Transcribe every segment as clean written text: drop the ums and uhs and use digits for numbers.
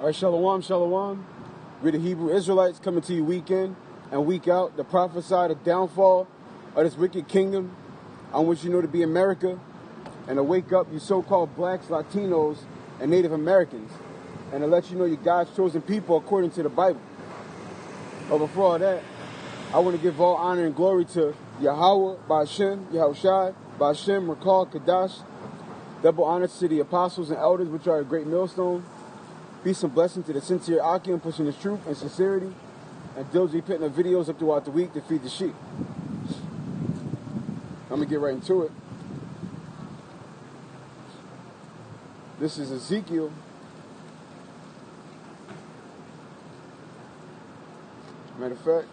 All right, shalom, shalom. We're the Hebrew Israelites coming to you week in and week out to prophesy the downfall of this wicked kingdom. I want you to know to be America and to wake up you so-called blacks, Latinos, and Native Americans, and to let you know you're God's chosen people according to the Bible. But before all that, I want to give all honor and glory to Yahweh, Ba'ashem, Yahushai, Ba'ashem, Rakal, Kadash. Double honors to the apostles and elders, which are a great millstone. Peace and blessing to the sincere Akim, pushing the truth and sincerity, and diligently putting the videos up throughout the week to feed the sheep. I'm going to get right into it. This is Ezekiel. Matter of fact,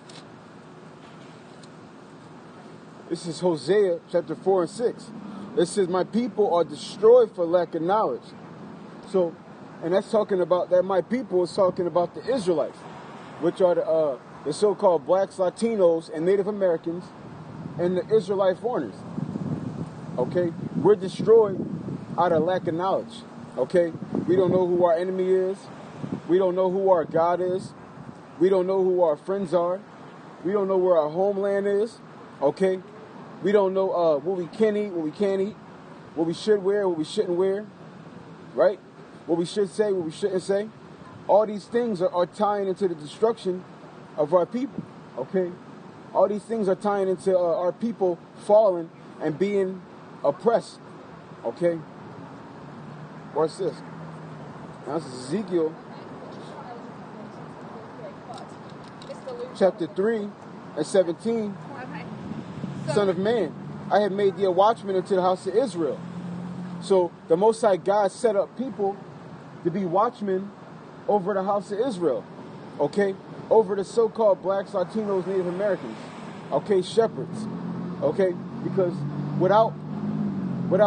this is Hosea chapter 4 and 6. It says, my people are destroyed for lack of knowledge. So, and that's talking about, that my people is talking about the Israelites, which are the so-called blacks, Latinos, and Native Americans, and the Israelite foreigners. Okay? We're destroyed out of lack of knowledge. Okay? We don't know who our enemy is. We don't know who our God is. We don't know who our friends are. We don't know where our homeland is. Okay? We don't know what we can eat, what we can't eat, what we should wear, what we shouldn't wear. Right? What we should say, what we shouldn't say. All these things are tying into the destruction of our people, okay? All these things are tying into our people falling and being oppressed, okay? Watch this. Now this is Ezekiel chapter 3 and 17. Son of man, I have made thee a watchman into the house of Israel. So the Most High God set up people to be watchmen over the house of Israel, okay? Over the so-called blacks, Latinos, Native Americans, okay? Shepherds, okay? Because without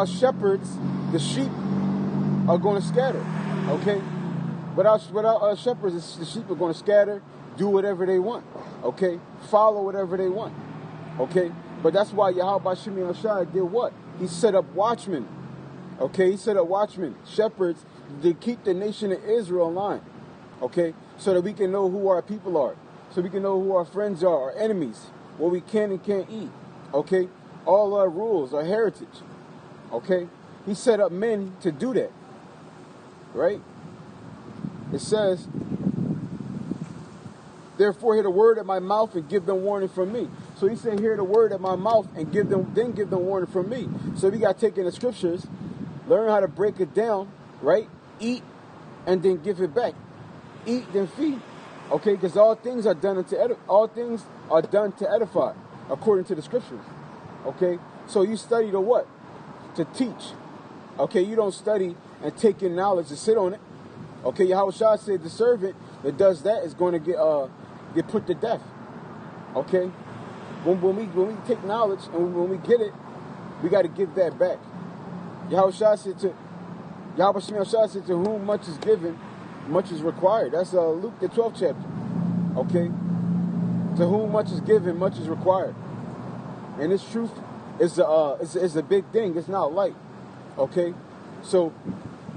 shepherds, the sheep are going to scatter, okay? Without shepherds, the sheep are going to scatter, do whatever they want, okay? Follow whatever they want, okay? But that's why Yahweh Ba'ashem Yahushai did what? He set up watchmen, okay? He set up watchmen, shepherds, to keep the nation of Israel in line, okay? So that we can know who our people are, so we can know who our friends are, our enemies, what we can and can't eat, okay? All our rules, our heritage, okay? He set up men to do that, right? It says, therefore hear the word at my mouth and give them warning from me. So he said, hear the word at my mouth and give them warning from me. So we got to take in the scriptures, learn how to break it down, right? Eat and then give it back. Eat then feed. Okay, because all things are done to edify, according to the scriptures. Okay, so you study to what? To teach. Okay, you don't study and take in knowledge and sit on it. Okay, Yahushua said the servant that does that is going to get put to death. Okay, when we take knowledge and when we get it, we got to give that back. Yahushua said to whom much is given, much is required. That's Luke the 12th chapter. Okay? To whom much is given, much is required. And this truth is a big thing. It's not light. Okay? So,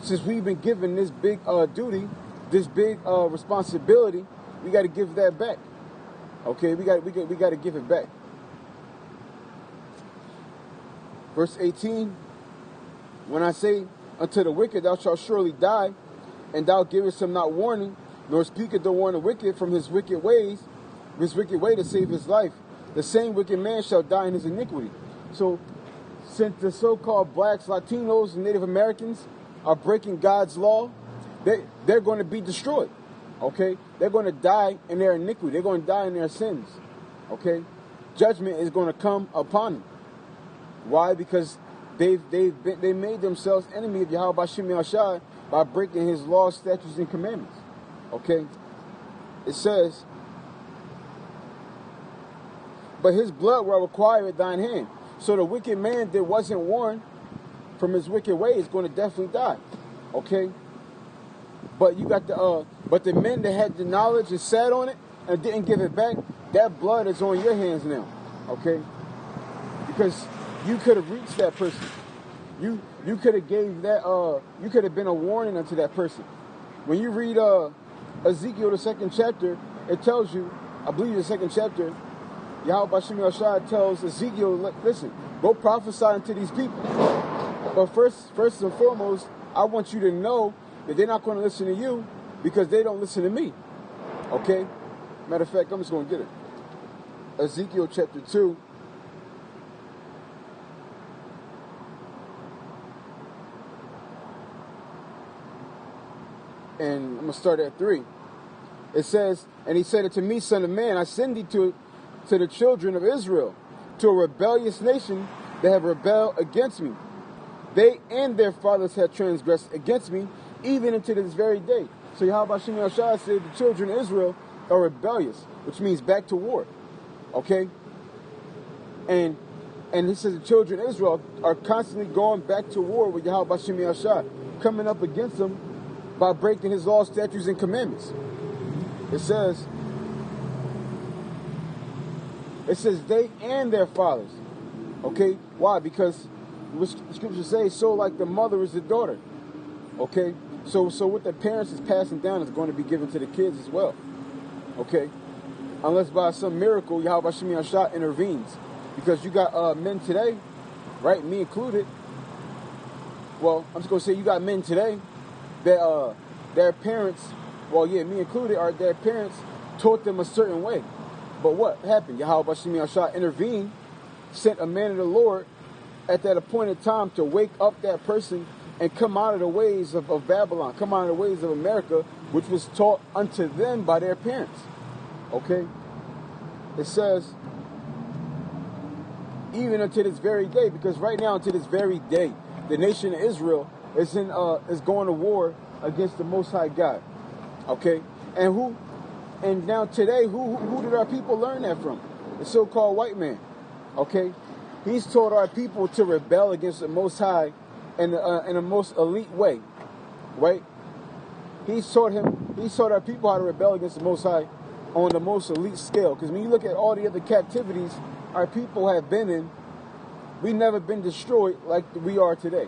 since we've been given this big duty, this big responsibility, we got to give that back. Okay? We got to give it back. Verse 18, when I say unto the wicked, thou shalt surely die, and thou givest him not warning, nor speaketh to warn the wicked from his wicked ways, his wicked way to save his life, the same wicked man shall die in his iniquity. So, since the so-called blacks, Latinos, and Native Americans are breaking God's law, they're going to be destroyed. Okay? They're going to die in their iniquity. They're going to die in their sins. Okay? Judgment is going to come upon them. Why? Because they made themselves enemy of Yahweh Ba'ashem Yahushai by breaking his laws, statutes, and commandments. Okay? It says, but his blood will require at thine hand. So the wicked man that wasn't warned from his wicked way is going to definitely die. Okay? But you got the men that had the knowledge and sat on it and didn't give it back, that blood is on your hands now. Okay? Because you could have reached that person. You could have gave that, you could have been a warning unto that person. When you read Ezekiel, the 2nd chapter, it tells you, I believe the 2nd chapter, Yahweh Bashim Yahshua tells Ezekiel, listen, go prophesy unto these people. But first and foremost, I want you to know that they're not going to listen to you because they don't listen to me. Okay? Matter of fact, I'm just going to get it. Ezekiel chapter 2. And I'm going to start at 3. It says, and he said unto me, Son of man, I send thee to the children of Israel, to a rebellious nation that have rebelled against me. They and their fathers have transgressed against me, even unto this very day. So Yahweh Shem Yahshua said the children of Israel are rebellious, which means back to war. Okay? And he says the children of Israel are constantly going back to war with Yahweh Shem Yahshua, coming up against them by breaking his laws, statutes, and commandments. It says they and their fathers. Okay? Why? Because the scriptures say, so like the mother is the daughter. Okay? So what the parents is passing down is going to be given to the kids as well. Okay? Unless by some miracle, Yahweh Shem Yahshua intervenes. Because you got men today, right? Me included. Well, I'm just going to say you got men today that their parents, well, yeah, me included, their parents taught them a certain way. But what happened? Yahweh Shem Yahshua intervened, sent a man of the Lord at that appointed time to wake up that person and come out of the ways of Babylon, come out of the ways of America, which was taught unto them by their parents. Okay? It says, even unto this very day, because right now, unto this very day, the nation of Israel is going to war against the Most High God. Okay? And now today, who did our people learn that from? The so-called white man. Okay? He's taught our people to rebel against the Most High in a most elite way. Right? He's taught our people how to rebel against the Most High on the most elite scale. Because when you look at all the other captivities our people have been in, we never been destroyed like we are today.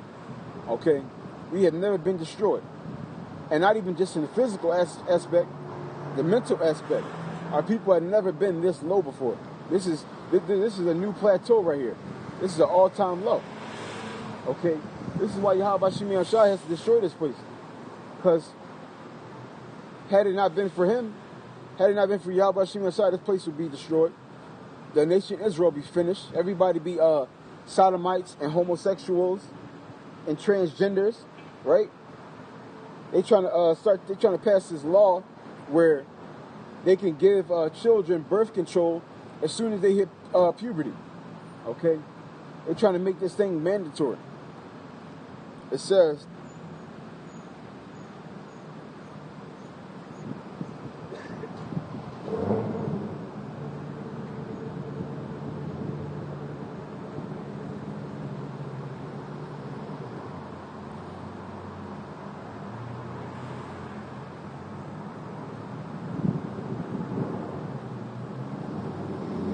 Okay? We have never been destroyed. And not even just in the physical aspect, the mental aspect. Our people have never been this low before. This is a new plateau right here. This is an all-time low. Okay? This is why Yahweh Shem Yahshua has to destroy this place. Because had it not been for him, had it not been for Yahweh Shem Yahshua, this place would be destroyed. The nation Israel be finished. Everybody be sodomites and homosexuals and transgenders, right? They trying to pass this law where they can give children birth control as soon as they hit puberty. Okay? They're trying to make this thing mandatory. It says,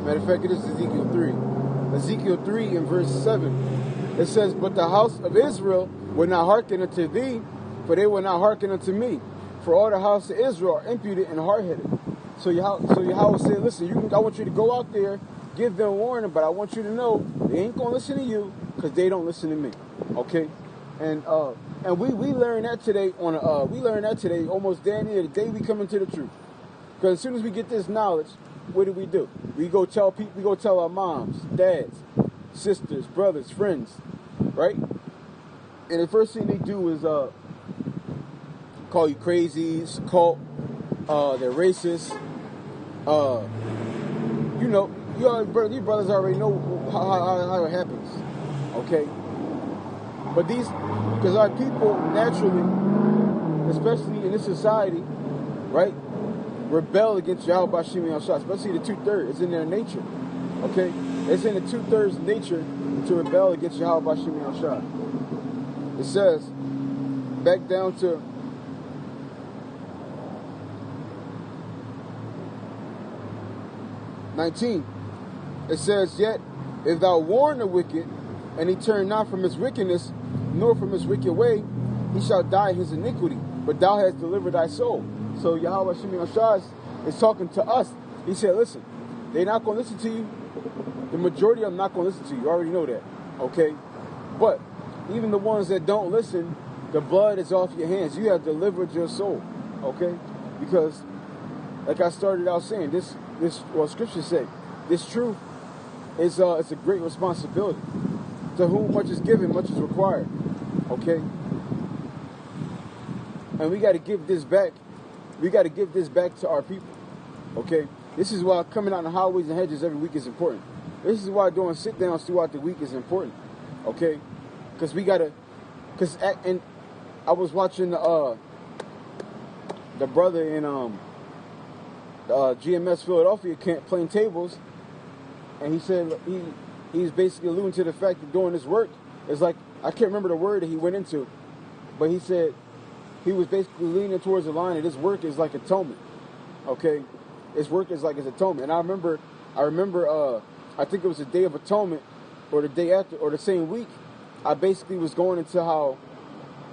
matter of fact, it is Ezekiel 3. Ezekiel 3 in verse 7. It says, but the house of Israel will not hearken unto thee, for they will not hearken unto me. For all the house of Israel are impudent and hard-headed. So Yahweh said, listen, I want you to go out there, give them warning, but I want you to know they ain't going to listen to you because they don't listen to me. Okay? And we learn that today almost damn near the day we come into the truth. Because as soon as we get this knowledge, what do? We go tell people, we go tell our moms, dads, sisters, brothers, friends, right? And the first thing they do is call you crazy, cult, they're racist. These brothers already know how it happens, okay? But because our people naturally, especially in this society, right, rebel against Yahweh Shem Yahshua, especially the 2/3. It's in their nature, okay? It's in the 2/3 nature to rebel against Yahweh Shem Yahshua. It says, back down to 19. It says, yet if thou warn the wicked, and he turn not from his wickedness, nor from his wicked way, he shall die in his iniquity. but thou hast delivered thy soul. So Yahweh Shemi Ashaz is talking to us. He said, listen, they're not going to listen to you. The majority of them not going to listen to you. You already know that. Okay? But even the ones that don't listen, the blood is off your hands. You have delivered your soul. Okay? Because, like I started out saying, this well, scriptures say, this truth is it's a great responsibility. To whom much is given, much is required. Okay? And we got to give this back. We got to give this back to our people. Okay? This is why coming out on the highways and hedges every week is important. This is why doing sit-downs throughout the week is important. Okay? Because we got to... And I was watching the brother in GMS Philadelphia playing tables, and he said he's basically alluding to the fact that doing this work is like, I can't remember the word that he went into, but he said he was basically leaning towards the line that this work is like atonement. Okay? His work is like his atonement. And I remember I think it was the Day of Atonement, or the day after, or the same week, I basically was going into how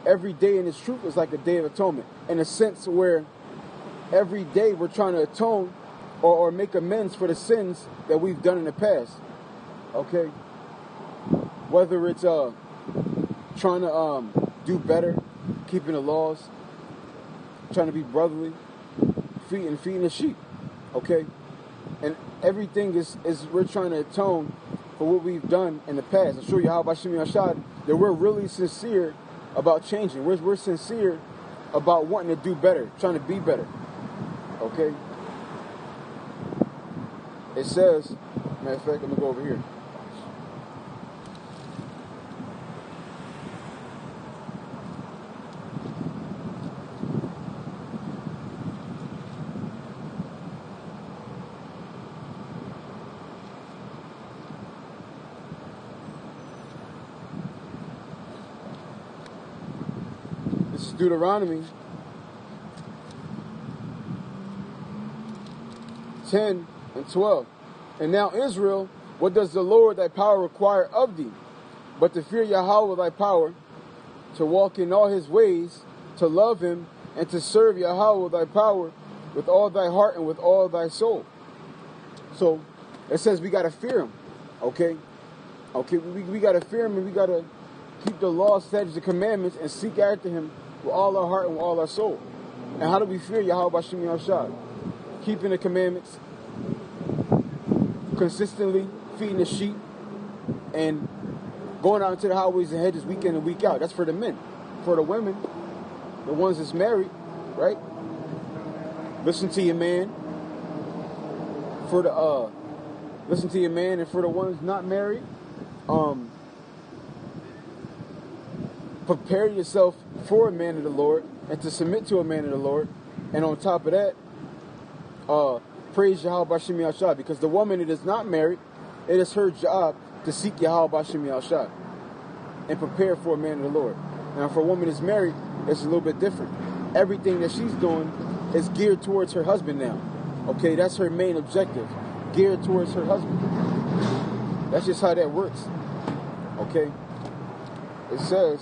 every day in this truth is like a Day of Atonement, in a sense where every day we're trying to atone or make amends for the sins that we've done in the past. Okay? Whether it's trying to do better, keeping the laws, trying to be brotherly, feeding the sheep. Okay? And everything is we're trying to atone for what we've done in the past. I'll show you how by Shemi Ashad that we're really sincere about changing. We're sincere about wanting to do better, trying to be better. Okay? It says, matter of fact, I'm going to go over here. This is Deuteronomy 10 and 12. And now, Israel, what does the Lord thy power require of thee? But to fear Yahweh thy power, to walk in all his ways, to love him, and to serve Yahweh thy power with all thy heart and with all thy soul. So, it says we got to fear him. Okay? Okay, we got to fear him, and we got to keep the law, statutes, and commandments, and seek after him with all our heart and with all our soul. And how do we fear Yahweh Bashim Yahshad? Keeping the commandments, consistently feeding the sheep, and going out into the highways and hedges week in and week out. That's for the men. For the women, the ones that's married, right? Listen to your man. For the listen to your man, and for the ones not married, prepare yourself for a man of the Lord and to submit to a man of the Lord. And on top of that, praise Yahweh Bashim Yahshad, because the woman that is not married, it is her job to seek Yahweh Bashim Yahshad and prepare for a man of the Lord. Now, for a woman that's married, it's a little bit different. Everything that she's doing is geared towards her husband now. Okay, that's her main objective, geared towards her husband. That's just how that works. Okay, it says,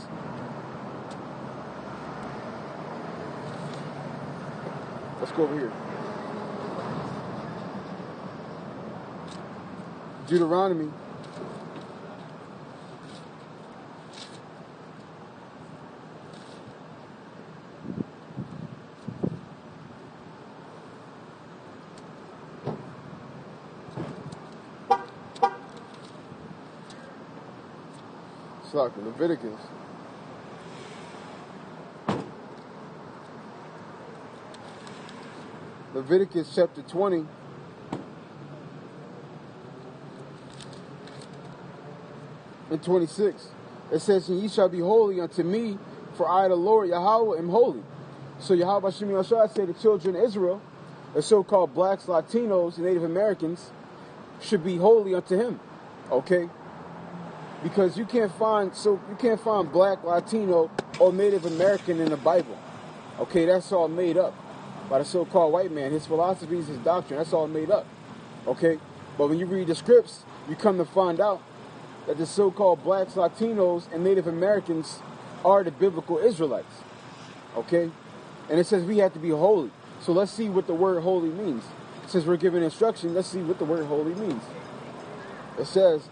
let's go over here. Deuteronomy 20. Leviticus chapter 20. And 26, it says, and ye shall be holy unto me, for I, the Lord Yahweh, am holy. So Yahweh Bashim Yahshad said the children of Israel, the so-called blacks, Latinos, and Native Americans, should be holy unto him. Okay? Because you can't find black, Latino, or Native American in the Bible. Okay, that's all made up by the so-called white man. His philosophies, his doctrine, that's all made up. Okay? But when you read the scripts, you come to find out that the so-called blacks, Latinos, and Native Americans are the biblical Israelites. Okay? And it says we have to be holy. So let's see what the word holy means. Since we're given instruction, let's see what the word holy means. It says,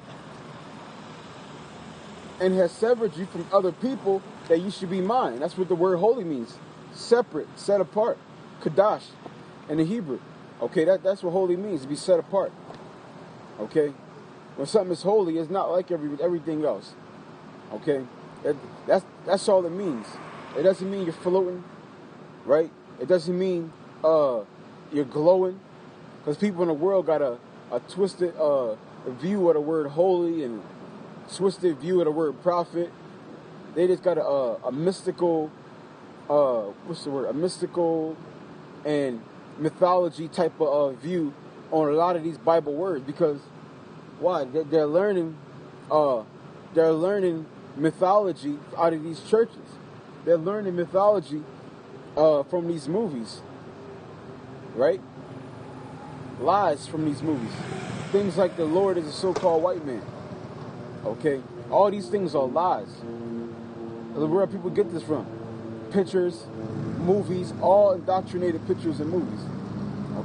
and has severed you from other people that you should be mine. That's what the word holy means. Separate, set apart. Kadash in the Hebrew. Okay, that's what holy means, to be set apart. Okay? When something is holy, it's not like everything else. Okay? That's all it means. It doesn't mean you're floating, right? It doesn't mean you're glowing. Because people in the world got a twisted view of the word holy and twisted view of the word prophet. They just got a mystical, a mystical and mythology type of view on a lot of these Bible words. Because why? They're learning mythology out of these churches. They're learning mythology from these movies, right? Lies from these movies. Things like the Lord is a so-called white man. Okay? All these things are lies. Where do people get this from? Pictures, movies, all indoctrinated pictures and movies.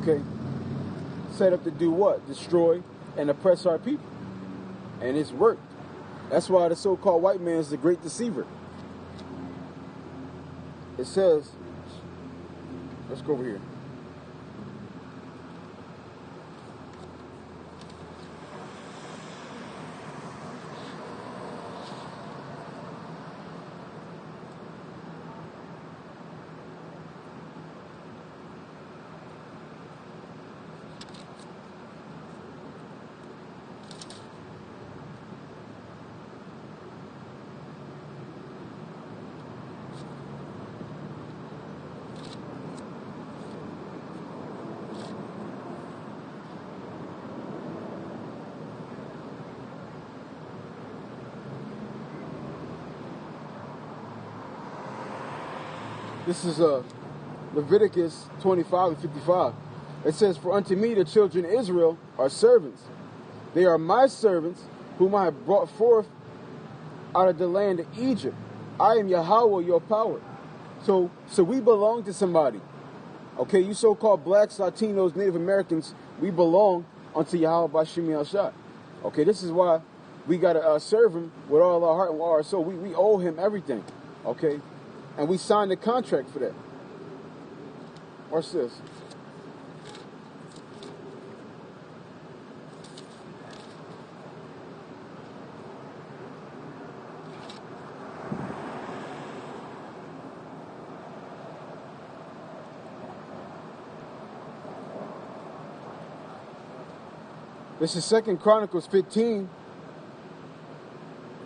Okay? Set up to do what? Destroy and oppress our people. And it's worked. That's why the so-called white man is the great deceiver. It says, let's go over here. This is Leviticus 25 and 55. It says, for unto me the children of Israel are servants. They are my servants, whom I have brought forth out of the land of Egypt. I am Yahweh, your power. So we belong to somebody. Okay, you so-called blacks, Latinos, Native Americans, we belong unto Yahweh Bashim Yahshua. Okay, this is why we got to serve him with all our heart and all our soul. We owe him everything. Okay? And we signed a contract for that. Watch this. This is 2 Chronicles 15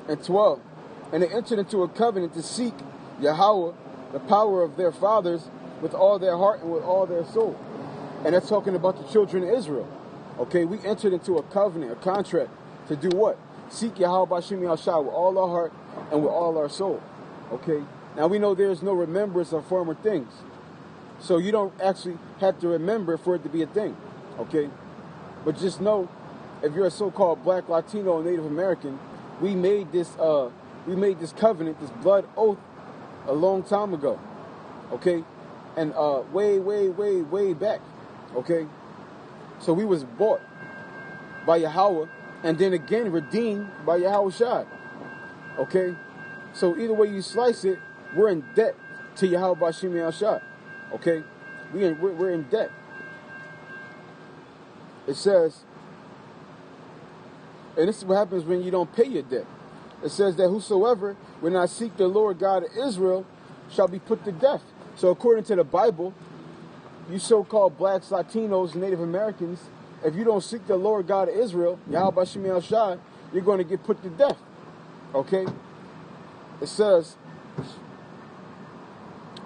and 12. And they entered into a covenant to seek Yahweh, the power of their fathers, with all their heart and with all their soul. And that's talking about the children of Israel. Okay, we entered into a covenant, a contract, to do what? Seek Yahweh Bashim Yahshua with all our heart and with all our soul. Okay, now we know there is no remembrance of former things. So you don't actually have to remember for it to be a thing. Okay, but just know, if you're a so-called black, Latino, Native American, we made this covenant, this blood oath, a long time ago, okay, and way back, okay. So we was bought by Yahweh, and then again redeemed by Yahweh Shai, okay. So either way you slice it, we're in debt to Yahweh Bashim Yahshua, okay. We're in debt. It says, and this is what happens when you don't pay your debt. It says that whosoever will not seek the Lord God of Israel shall be put to death. So according to the Bible, you so-called blacks, Latinos, Native Americans, if you don't seek the Lord God of Israel, Yahweh Bashim Yahshua, you're going to get put to death. Okay? It says,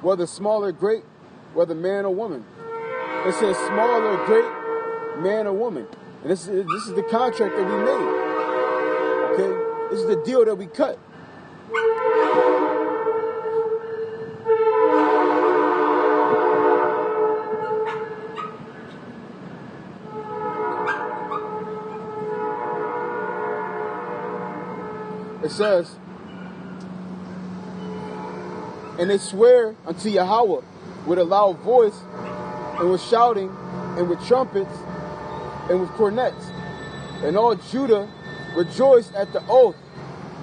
whether small or great, whether man or woman. It says small or great, man or woman. And this is the contract that we made. Okay? This is the deal that we cut. It says, and they swear unto Yahweh with a loud voice, and with shouting, and with trumpets, and with cornets. And all Judah rejoiced at the oath,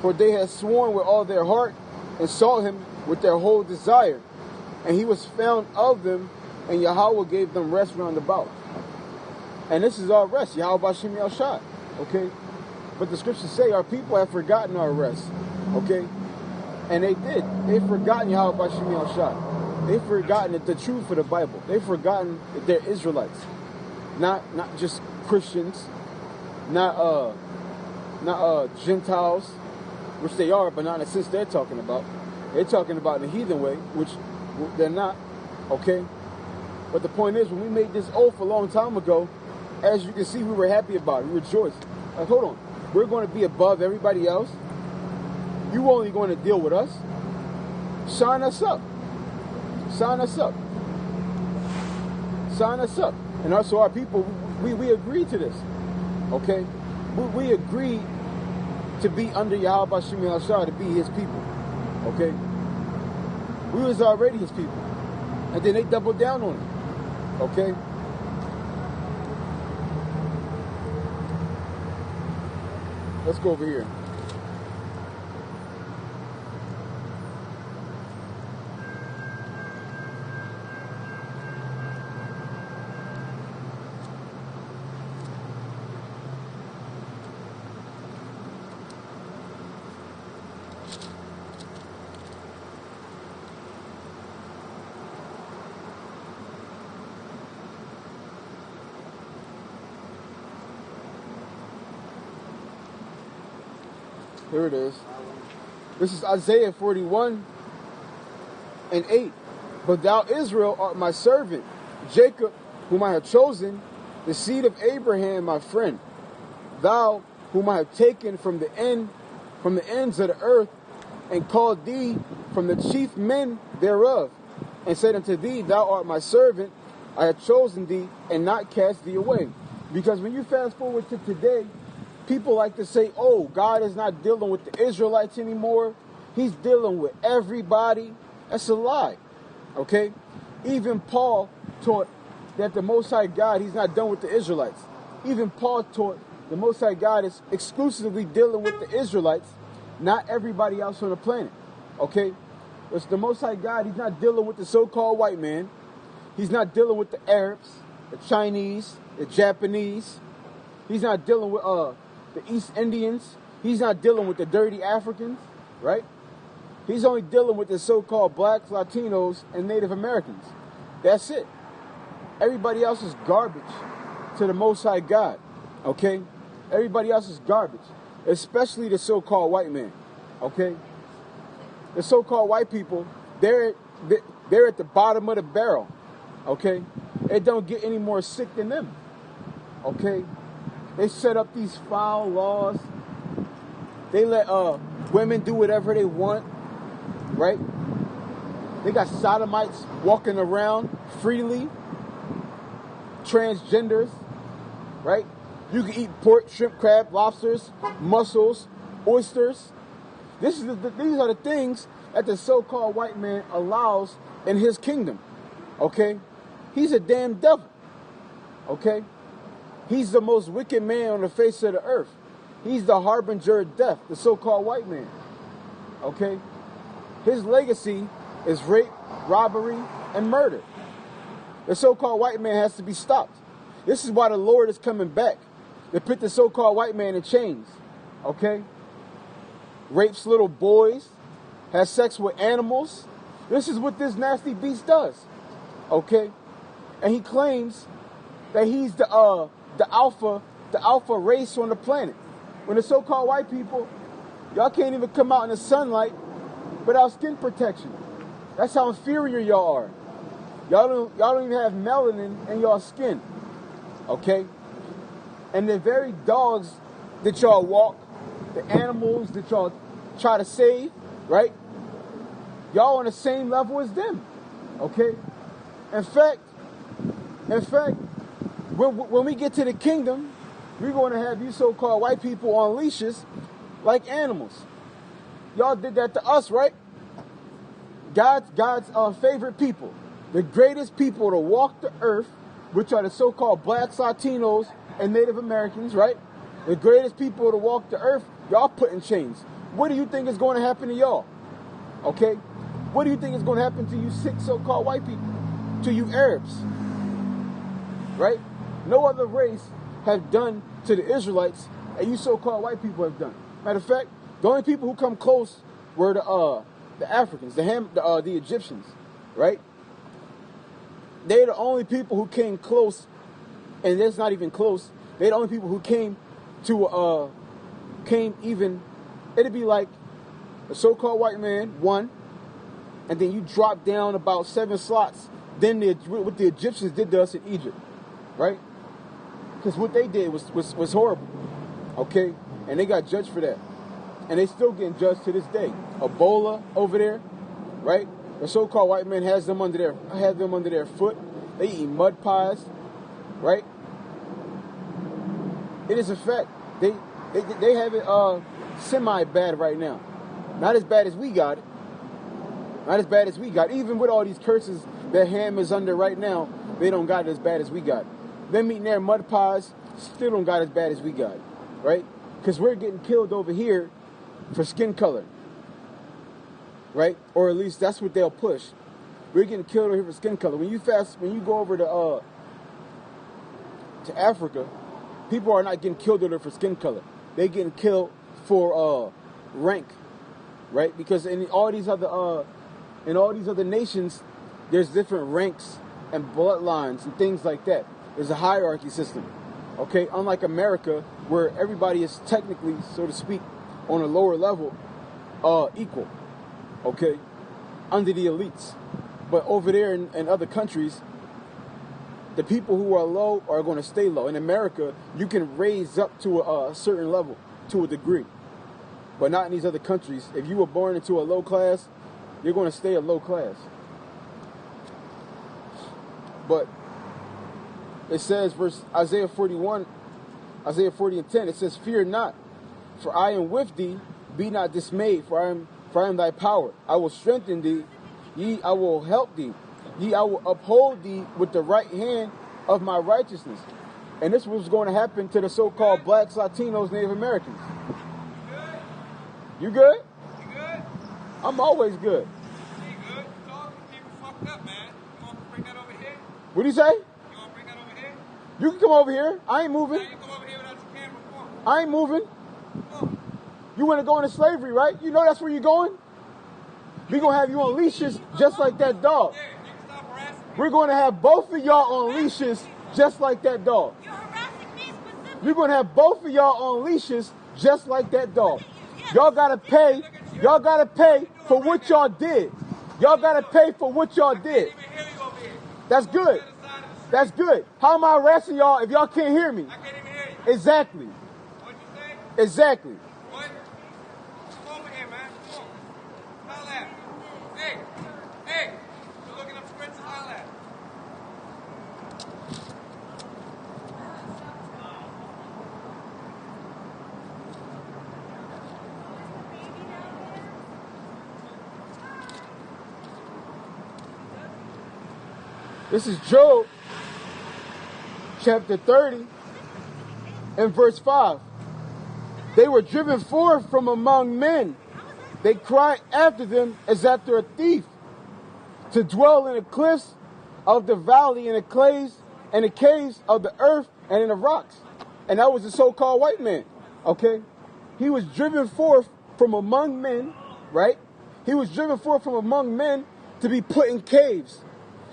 for they had sworn with all their heart, and sought him with their whole desire. And he was found of them, and Yahweh gave them rest round about. And this is our rest, Yahweh B'Shem Yahshai, okay? But the scriptures say our people have forgotten our rest, okay? And they did. They've forgotten Yahweh B'Shem Yahshai. They've forgotten the truth of the Bible. They've forgotten that they're Israelites, not just Christians, not Gentiles, which they are, but not in the sense they're talking about. They're talking about in the heathen way, which they're not, okay? But the point is, when we made this oath a long time ago, as you can see, we were happy about it. We rejoiced. Like, hold on. We're going to be above everybody else. You only going to deal with us. Sign us up. Sign us up. Sign us up. And also our people, we agreed to this. Okay? We agreed to be under Yahweh B'Shem Yahshai, to be his people. Okay? We was already his people. And then they doubled down on it. Okay? Let's go over here. Here it is. This is Isaiah 41 and 8. But thou, Israel, art my servant, Jacob, whom I have chosen, the seed of Abraham, my friend. Thou, whom I have taken from the ends of the earth, and called thee from the chief men thereof, and said unto thee, thou art my servant, I have chosen thee, and not cast thee away. Because when you fast forward to today, people like to say, oh, God is not dealing with the Israelites anymore. He's dealing with everybody. That's a lie, okay? Even Paul taught that the Most High God, he's not done with the Israelites. Even Paul taught the Most High God is exclusively dealing with the Israelites, not everybody else on the planet, okay? It's the Most High God, he's not dealing with the so-called white man. He's not dealing with the Arabs, the Chinese, the Japanese. He's not dealing with the East Indians. He's not dealing with the dirty Africans, right? He's only dealing with the so-called blacks, Latinos, and Native Americans. That's it. Everybody else is garbage to the Most High God, okay? Everybody else is garbage, especially the so-called white man, okay? The so-called white people, they're at the bottom of the barrel, okay? It don't get any more sick than them, okay? They set up these foul laws. They let women do whatever they want, right? They got sodomites walking around freely, transgenders, right? You can eat pork, shrimp, crab, lobsters, mussels, oysters. These are the things that the so-called white man allows in his kingdom, okay? He's a damn devil, okay? He's the most wicked man on the face of the earth. He's the harbinger of death, the so-called white man. Okay? His legacy is rape, robbery, and murder. The so-called white man has to be stopped. This is why the Lord is coming back, to put the so-called white man in chains. Okay? Rapes little boys, has sex with animals. This is what this nasty beast does. Okay? And he claims that he's the alpha race on the planet. When the so-called white people, y'all can't even come out in the sunlight without skin protection. That's how inferior y'all are. Y'all don't even have melanin in y'all skin. Okay? And the very dogs that y'all walk, the animals that y'all try to save, right? Y'all on the same level as them. Okay? In fact, when we get to the kingdom, we're going to have you so-called white people on leashes like animals. Y'all did that to us, right? God's favorite people. The greatest people to walk the earth, which are the so-called blacks, Latinos, and Native Americans, right? The greatest people to walk the earth, y'all put in chains. What do you think is going to happen to y'all? Okay? What do you think is going to happen to you sick so-called white people? To you Arabs? Right? No other race have done to the Israelites and you so-called white people have done. Matter of fact, the only people who come close were the Africans, the Egyptians, right? They're the only people who came close, and that's not even close. They're the only people who came even, it'd be like a so-called white man, one, and then you drop down about 7 slots. Then what the Egyptians did to us in Egypt, right? Because what they did was horrible, okay? And they got judged for that. And they still getting judged to this day. Ebola over there, right? The so-called white man has them under their foot. They eat mud pies, right? It is a fact. They have it semi-bad right now. Not as bad as we got it. Not as bad as we got it. Even with all these curses that Ham is under right now, they don't got it as bad as we got it. Them eating their mud pies still don't got it as bad as we got it, right? Because we're getting killed over here for skin color, right? Or at least that's what they'll push. We're getting killed over here for skin color. When you go over to Africa, people are not getting killed over there for skin color. They're getting killed for rank, right? Because in all these other nations, there's different ranks and bloodlines and things like that. There's a hierarchy system, okay? Unlike America, where everybody is technically, so to speak, on a lower level, equal, okay, under the elites. But over there in other countries, the people who are low are going to stay low. In America, you can raise up to a certain level, to a degree. But not in these other countries. If you were born into a low class, you're going to stay a low class. But it says, Isaiah 40 and 10, it says, "Fear not, for I am with thee, be not dismayed, for I am thy power. I will strengthen thee, yea, I will help thee, yea, I will uphold thee with the right hand of my righteousness." And this was going to happen to the so-called blacks, Latinos, Native Americans. You good? You good? I'm always good. You good? You talking? People fucked up, man. You want to bring that over here? What do you say? You want to bring that over here? You can come over here. I ain't moving. Now you come over here without your camera before. I ain't moving. Oh. You want to go into slavery, right? You know that's where you're going? We're going to have you on leashes just like that dog. Yeah, you can stop harassing me. We're going to have both of y'all on leashes just like that dog. You're harassing me specifically. We're going to have both of y'all on leashes just like that dog. Y'all got to pay. Y'all got to pay for what y'all did. Y'all got to pay for what y'all did. I can't even hear you over here. That's good. That's good. How am I harassing y'all if y'all can't hear me? I can't even hear you. Exactly. What'd you say? Exactly. What? Come over here, man. Come on. Holla at me. Hey. Hey. You're looking up scripts? Holla at me. This is Job, chapter 30, and verse 5. They were driven forth from among men. They cried after them as after a thief, to dwell in the cliffs of the valley, in the caves of the earth, and in the rocks. And that was the so-called white man, okay? He was driven forth from among men, right? He was driven forth from among men to be put in caves.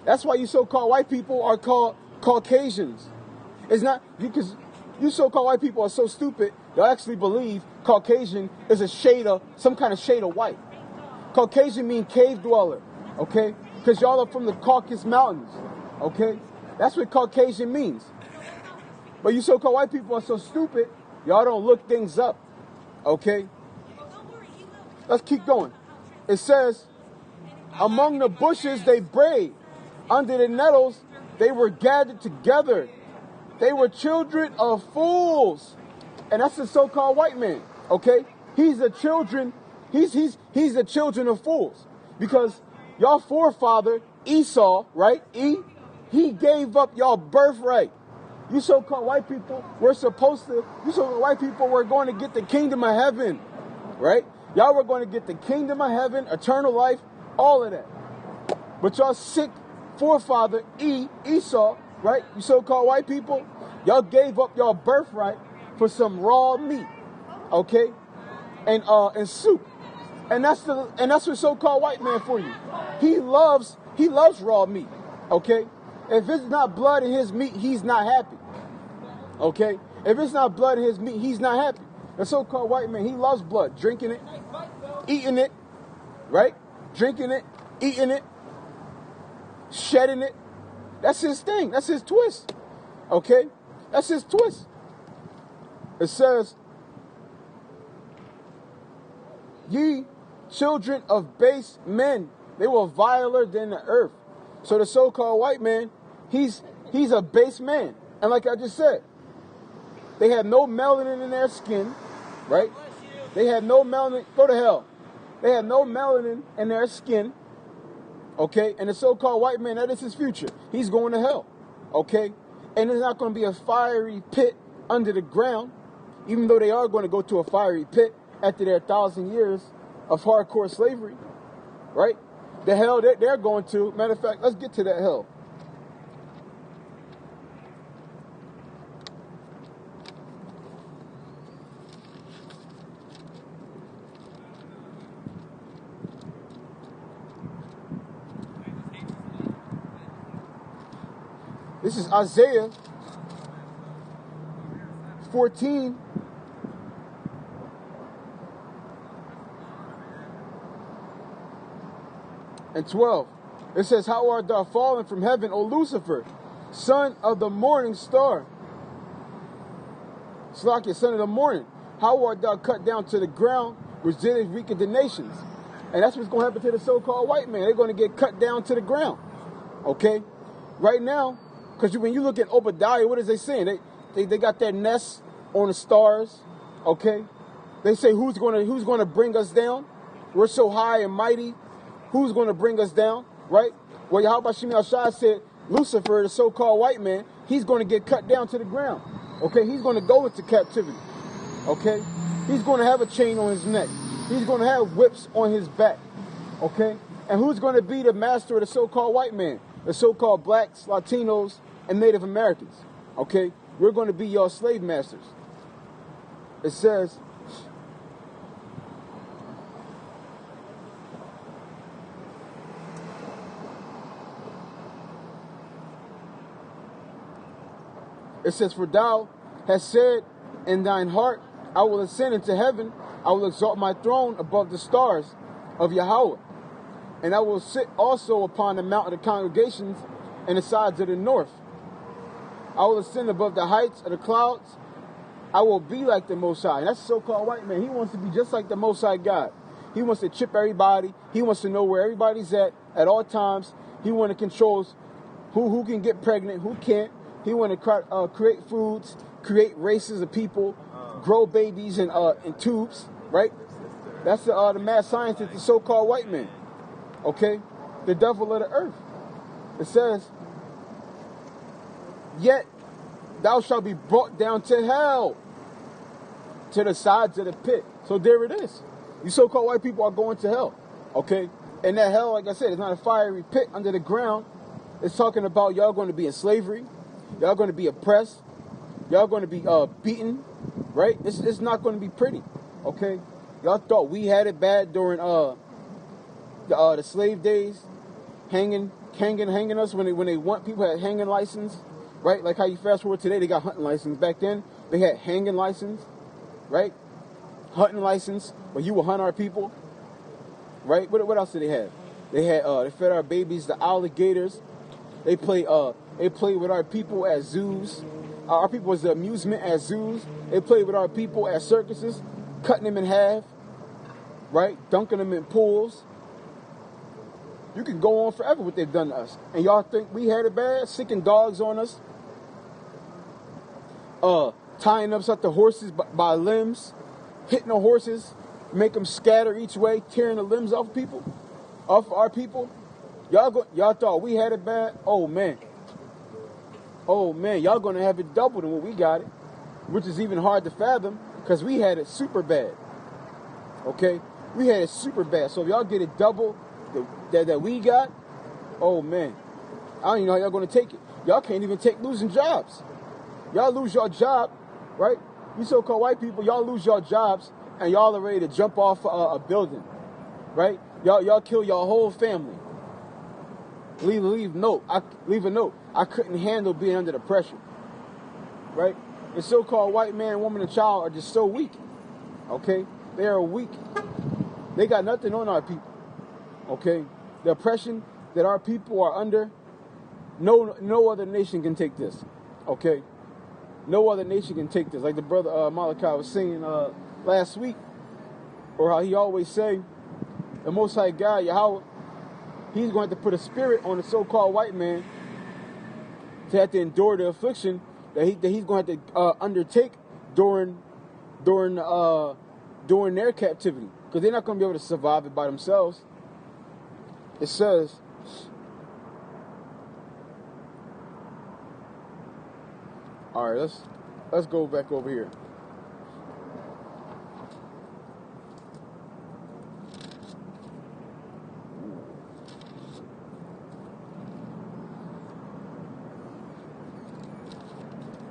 That's why you so-called white people are called Caucasians. It's not because you so-called white people are so stupid, they'll actually believe Caucasian is some kind of shade of white. Caucasian mean cave dweller, okay? Because y'all are from the Caucasus Mountains, okay? That's what Caucasian means. But you so-called white people are so stupid, y'all don't look things up, okay? Let's keep going. It says, among the bushes they brayed. Under the nettles, they were gathered together. They were children of fools. And that's the so-called white man, okay? He's the children of fools. Because y'all forefather Esau, right? He gave up y'all birthright. You so-called white people were going to get the kingdom of heaven, right? Y'all were going to get the kingdom of heaven, eternal life, all of that. But y'all sick forefather, Esau, right? You so-called white people, y'all gave up y'all birthright for some raw meat, okay? And soup. And that's what so-called white man for you. He loves raw meat, okay? If it's not blood in his meat, he's not happy. Okay? If it's not blood in his meat, he's not happy. The so-called white man, he loves blood, drinking it, eating it, right? Drinking it, eating it, shedding it. That's his thing. That's his twist. Okay? That's his twist. It says, ye children of base men, they were viler than the earth. So the so-called white man, he's a base man. And like I just said, they had no melanin in their skin, right? They had no melanin. Go to hell. They had no melanin in their skin, okay? And the so-called white man, that is his future. He's going to hell, okay? And there's not going to be a fiery pit under the ground, even though they are going to go to a fiery pit after their 1,000 years of hardcore slavery, right? The hell that they're going to, matter of fact, let's get to that hell. This is Isaiah 14. And 12. It says, how art thou fallen from heaven, O Lucifer, son of the morning star? Slakia, son of the morning. How art thou cut down to the ground, which did weaken the nations? And that's what's going to happen to the so-called white man. They're going to get cut down to the ground. Okay? Right now, because when you look at Obadiah, what is they saying? They got their nests on the stars. Okay? They say, who's going to bring us down? We're so high and mighty. Who's going to bring us down, right? Well, Yahweh Shimi Al-Shai said, Lucifer, the so-called white man, he's going to get cut down to the ground, okay? He's going to go into captivity, okay? He's going to have a chain on his neck. He's going to have whips on his back, okay? And who's going to be the master of the so-called white man? The so-called blacks, Latinos, and Native Americans, okay? We're going to be your slave masters. It says, for thou hast said in thine heart, I will ascend into heaven, I will exalt my throne above the stars of Yahweh, and I will sit also upon the mount of the congregations and the sides of the north. I will ascend above the heights of the clouds, I will be like the Most High. And that's the so-called white man. He wants to be just like the Most High God. He wants to chip everybody. He wants to know where everybody's at all times. He wants to control who can get pregnant, who can't. He want to create foods, create races of people, grow babies in tubes, right? That's the mad scientist, the so-called white man, okay? The devil of the earth. It says, yet thou shalt be brought down to hell, to the sides of the pit. So there it is. You so-called white people are going to hell, okay? And that hell, like I said, is not a fiery pit under the ground. It's talking about y'all going to be in slavery. Y'all going to be oppressed. Y'all going to be beaten, right? It's not going to be pretty, okay? Y'all thought we had it bad during the slave days, hanging us when they want people had hanging license, right? Like how you fast forward today, they got hunting license. Back then, they had hanging license, right? Hunting license, where you will hunt our people, right? What else did they have? They had they fed our babies the alligators. They play with our people at zoos. Our people was the amusement at zoos. They played with our people at circuses, cutting them in half, right? Dunking them in pools. You can go on forever what they've done to us. And y'all think we had it bad? Sicking dogs on us. Tying us up to horses by limbs. Hitting the horses. Make them scatter each way. Tearing the limbs off our people. Y'all thought we had it bad? Oh man, y'all gonna have it double than what we got it, which is even hard to fathom because we had it super bad. Okay, we had it super bad. So if y'all get it double that we got, oh man, I don't even know how y'all gonna take it. Y'all can't even take losing jobs. Y'all lose your job, right? You so-called white people, y'all lose your jobs and y'all are ready to jump off a building, right? Y'all kill your whole family. Leave a note. I couldn't handle being under the pressure, right? The so-called white man, woman, and child are just so weak. Okay, they are weak. They got nothing on our people. Okay, the oppression that our people are under, no other nation can take this. Okay, no other nation can take this. Like the brother Malachi was saying last week, or how he always say, the Most High God, Yahweh, He's going to put a spirit on the so-called white man to have to endure the affliction that he's going to have to undertake during their captivity, because they're not going to be able to survive it by themselves. It says, all right, let's go back over here.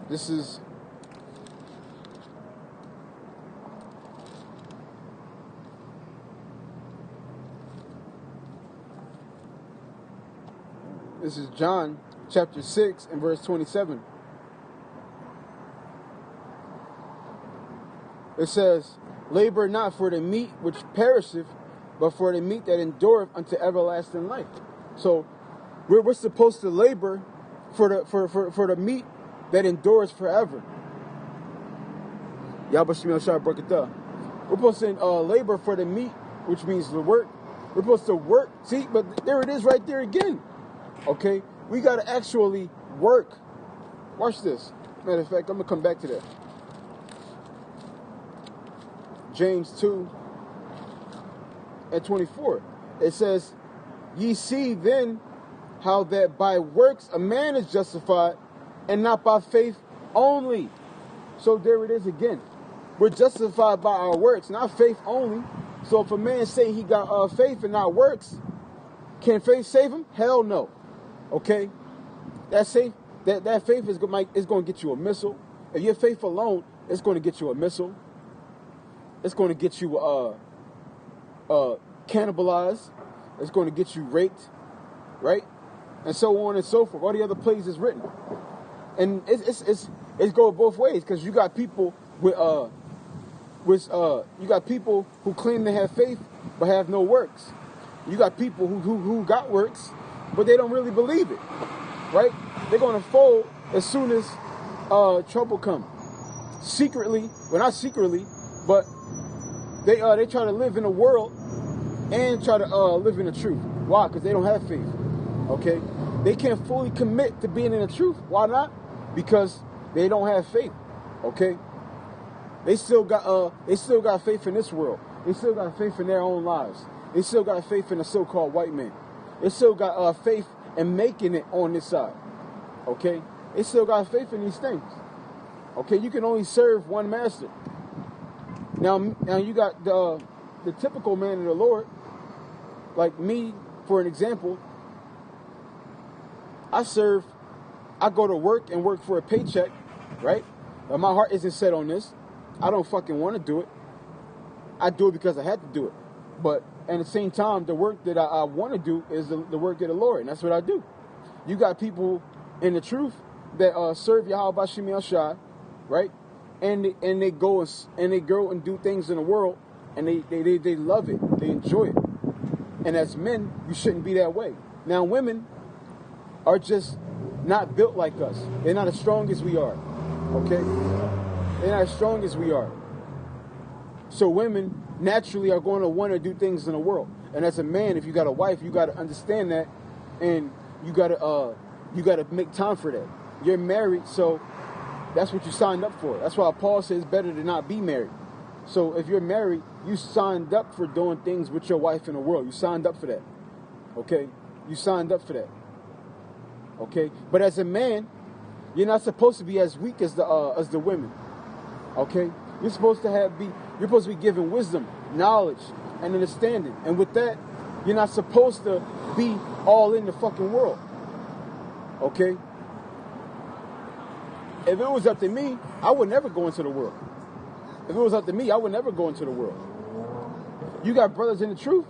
This is John chapter 6 and verse 27. It says, labor not for the meat which perisheth, but for the meat that endureth unto everlasting life. So we're supposed to labor for the meat that endures forever. Yahweh Shemel Shah Barakatah. We're supposed to labor for the meat, which means the work. We're supposed to work. See, but there it is right there again. Okay? We got to actually work. Watch this. Matter of fact, I'm going to come back to that. James 2 and 24. It says, ye see then how that by works a man is justified, and not by faith only. So there it is again. We're justified by our works, not faith only. So if a man say he got faith and not works, can faith save him? Hell no. Okay? That faith is going to get you a missile. If your faith alone, it's going to get you a missile. It's going to get you cannibalized. It's going to get you raped, right? And so on and so forth. All the other places is written. And it's go both ways, because you got people you got people who claim to have faith but have no works. You got people who got works but they don't really believe it, right? They're going to fold as soon as trouble comes. Secretly, well, not secretly, but they try to live in the world and try to live in the truth. Why? Because they don't have faith. Okay, they can't fully commit to being in the truth. Why not? Because they don't have faith. Okay, they still got faith in this world. They still got faith in their own lives. They still got faith in the so-called white man. They still got faith in making it on this side. Okay, they still got faith in these things. Okay, you can only serve one master. Now you got the typical man of the Lord, like me, for an example. I go to work and work for a paycheck, right? But my heart isn't set on this. I don't fucking want to do it. I do it because I had to do it. But at the same time, the work that I want to do is the work of the Lord, and that's what I do. You got people in the truth that serve Yahweh Bashim Yahshai, right? And they go and do things in the world, and they love it, they enjoy it. And as men, you shouldn't be that way. Now, women are just not built like us. They're not as strong as we are. Okay? They're not as strong as we are. So women naturally are going to want to do things in the world. And as a man, if you got a wife, you got to understand that, and you got to make time for that. You're married, so that's what you signed up for. That's why Paul says it's better to not be married. So if you're married, you signed up for doing things with your wife in the world. You signed up for that. Okay? You signed up for that. Okay? But as a man, you're not supposed to be as weak as the women. Okay? You're supposed to be given wisdom, knowledge, and understanding. And with that, you're not supposed to be all in the fucking world. Okay? If it was up to me, I would never go into the world. If it was up to me, I would never go into the world. You got brothers in the truth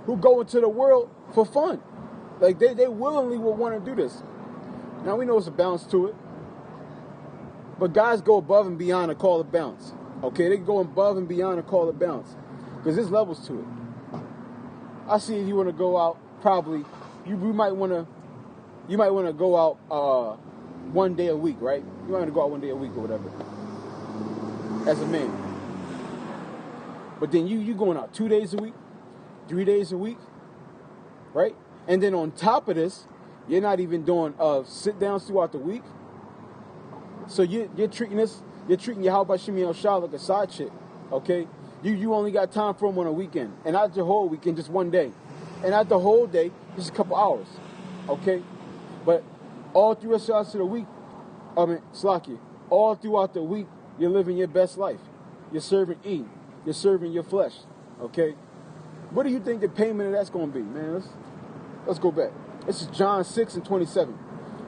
who go into the world for fun. Like, they willingly will want to do this. Now, we know it's a balance to it. But guys go above and beyond to call it balance. Okay? They go above and beyond to call it balance. Because there's levels to it. I see if you want to go out, probably, you might want to go out 1 day a week, right? You might want to go out 1 day a week or whatever. As a man. But then you going out 2 days a week, 3 days a week, right? And then on top of this, you're not even doing sit-downs throughout the week. So you're treating Yahweh Shemi El Shah like a side chick, okay? You only got time for him on a weekend. And not the whole weekend, just 1 day. And not the whole day, just a couple hours, okay? But all through the rest of the week, all throughout the week, you're living your best life. You're serving Eve. You're serving your flesh, okay? What do you think the payment of that's going to be, man? Let's go back. This is John 6:27.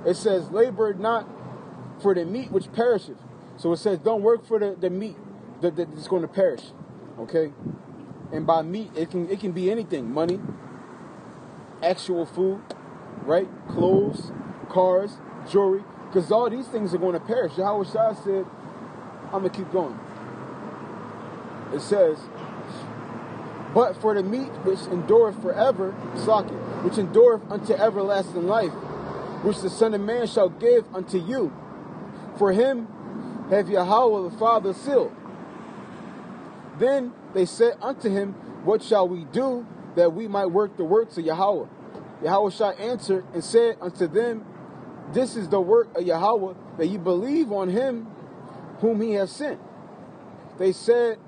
It says, labor not for the meat which perisheth. So it says, don't work for the meat that's going to perish, okay? And by meat, it can be anything. Money, actual food, right? Clothes, cars, jewelry. Because all these things are going to perish. Yahweh Shai said, I'm going to keep going. It says, but for the meat which endureth forever, which endureth unto everlasting life, which the Son of Man shall give unto you, for him have Yahweh the Father sealed. Then they said unto him, what shall we do that we might work the works of Yahweh? Yahweh shall answer and said unto them, this is the work of Yahweh, that you believe on him whom he has sent. They said,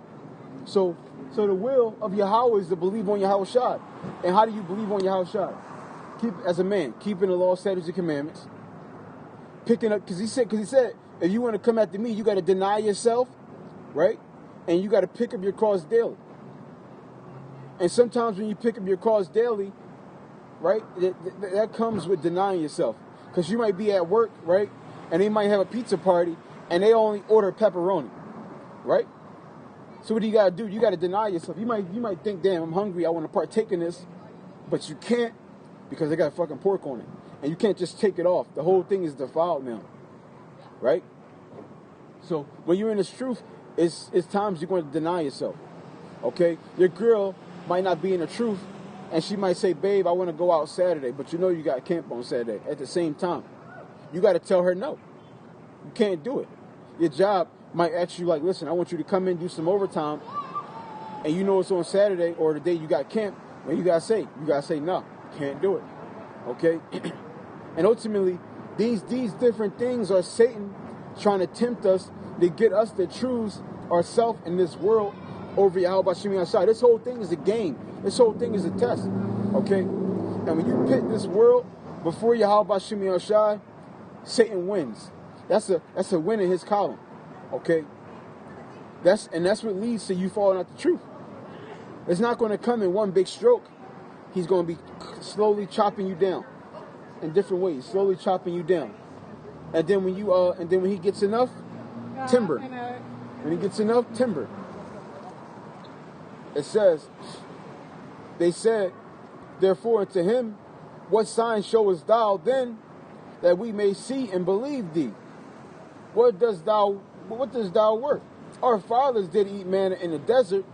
so the will of Yahweh is to believe on Yahweh Shai. And how do you believe on Yahweh Shai? As a man, keeping the law, statutes, and commandments. Picking up, because he said, if you want to come after me, you got to deny yourself, right? And you got to pick up your cross daily. And sometimes when you pick up your cross daily, right, that comes with denying yourself. Because you might be at work, right, and they might have a pizza party, and they only order pepperoni, right? So what do you got to do? You got to deny yourself. You might think, damn, I'm hungry, I want to partake in this, but you can't because they got fucking pork on it. And you can't just take it off. The whole thing is defiled now, right? So when you're in this truth, it's times you're going to deny yourself, okay? Your girl might not be in the truth, and she might say, babe, I want to go out Saturday, but you know you got camp on Saturday. At the same time, you got to tell her no. You can't do it. Your job might ask you, like, listen, I want you to come in, do some overtime, and you know it's on Saturday or the day you got camp, and you got to say no, can't do it, okay? And ultimately, these different things are Satan trying to tempt us to get us to choose ourselves in this world over Yahweh Shemi outside. This whole thing is a game. This whole thing is a test, okay? And when you pit this world before Yahweh Shemi outside, Satan wins. That's a win in his column. Okay, that's what leads to you falling out the truth. It's not going to come in one big stroke. He's going to be slowly chopping you down in different ways, slowly chopping you down. And then when he gets enough, timber. When he gets enough, timber. It says, they said, therefore unto him, what sign showest thou then, that we may see and believe thee? What does thou work? Our fathers did eat manna in the desert,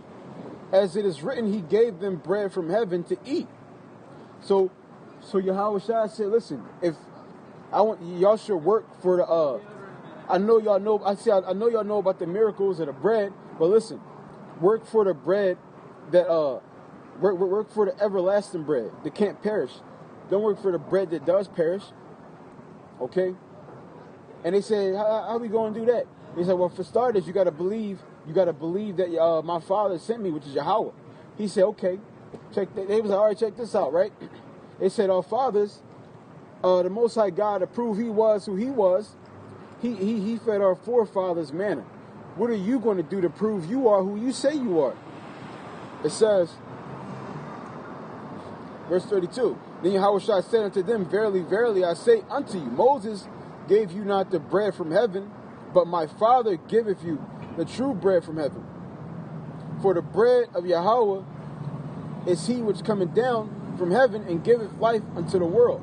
as it is written, he gave them bread from heaven to eat. So Yahweh Shai said, listen, if I want y'all should work for the I know y'all know about the miracles of the bread, but listen, work for the bread that work for the everlasting bread that can't perish. Don't work for the bread that does perish. Okay? And they said, how we going to do that? He said, well, for starters, you got to believe that my Father sent me, which is Yahweh. He said, okay, check that. They was like, all right, check this out, right? They said our fathers, the Most High God, to prove He was who He was, He fed our forefathers manna. What are you going to do to prove you are who you say you are? It says, verse 32, Then Yahushua said unto them, Verily, verily, I say unto you, Moses gave you not the bread from heaven, but my Father giveth you the true bread from heaven. For the bread of Yahweh is He which cometh down from heaven and giveth life unto the world.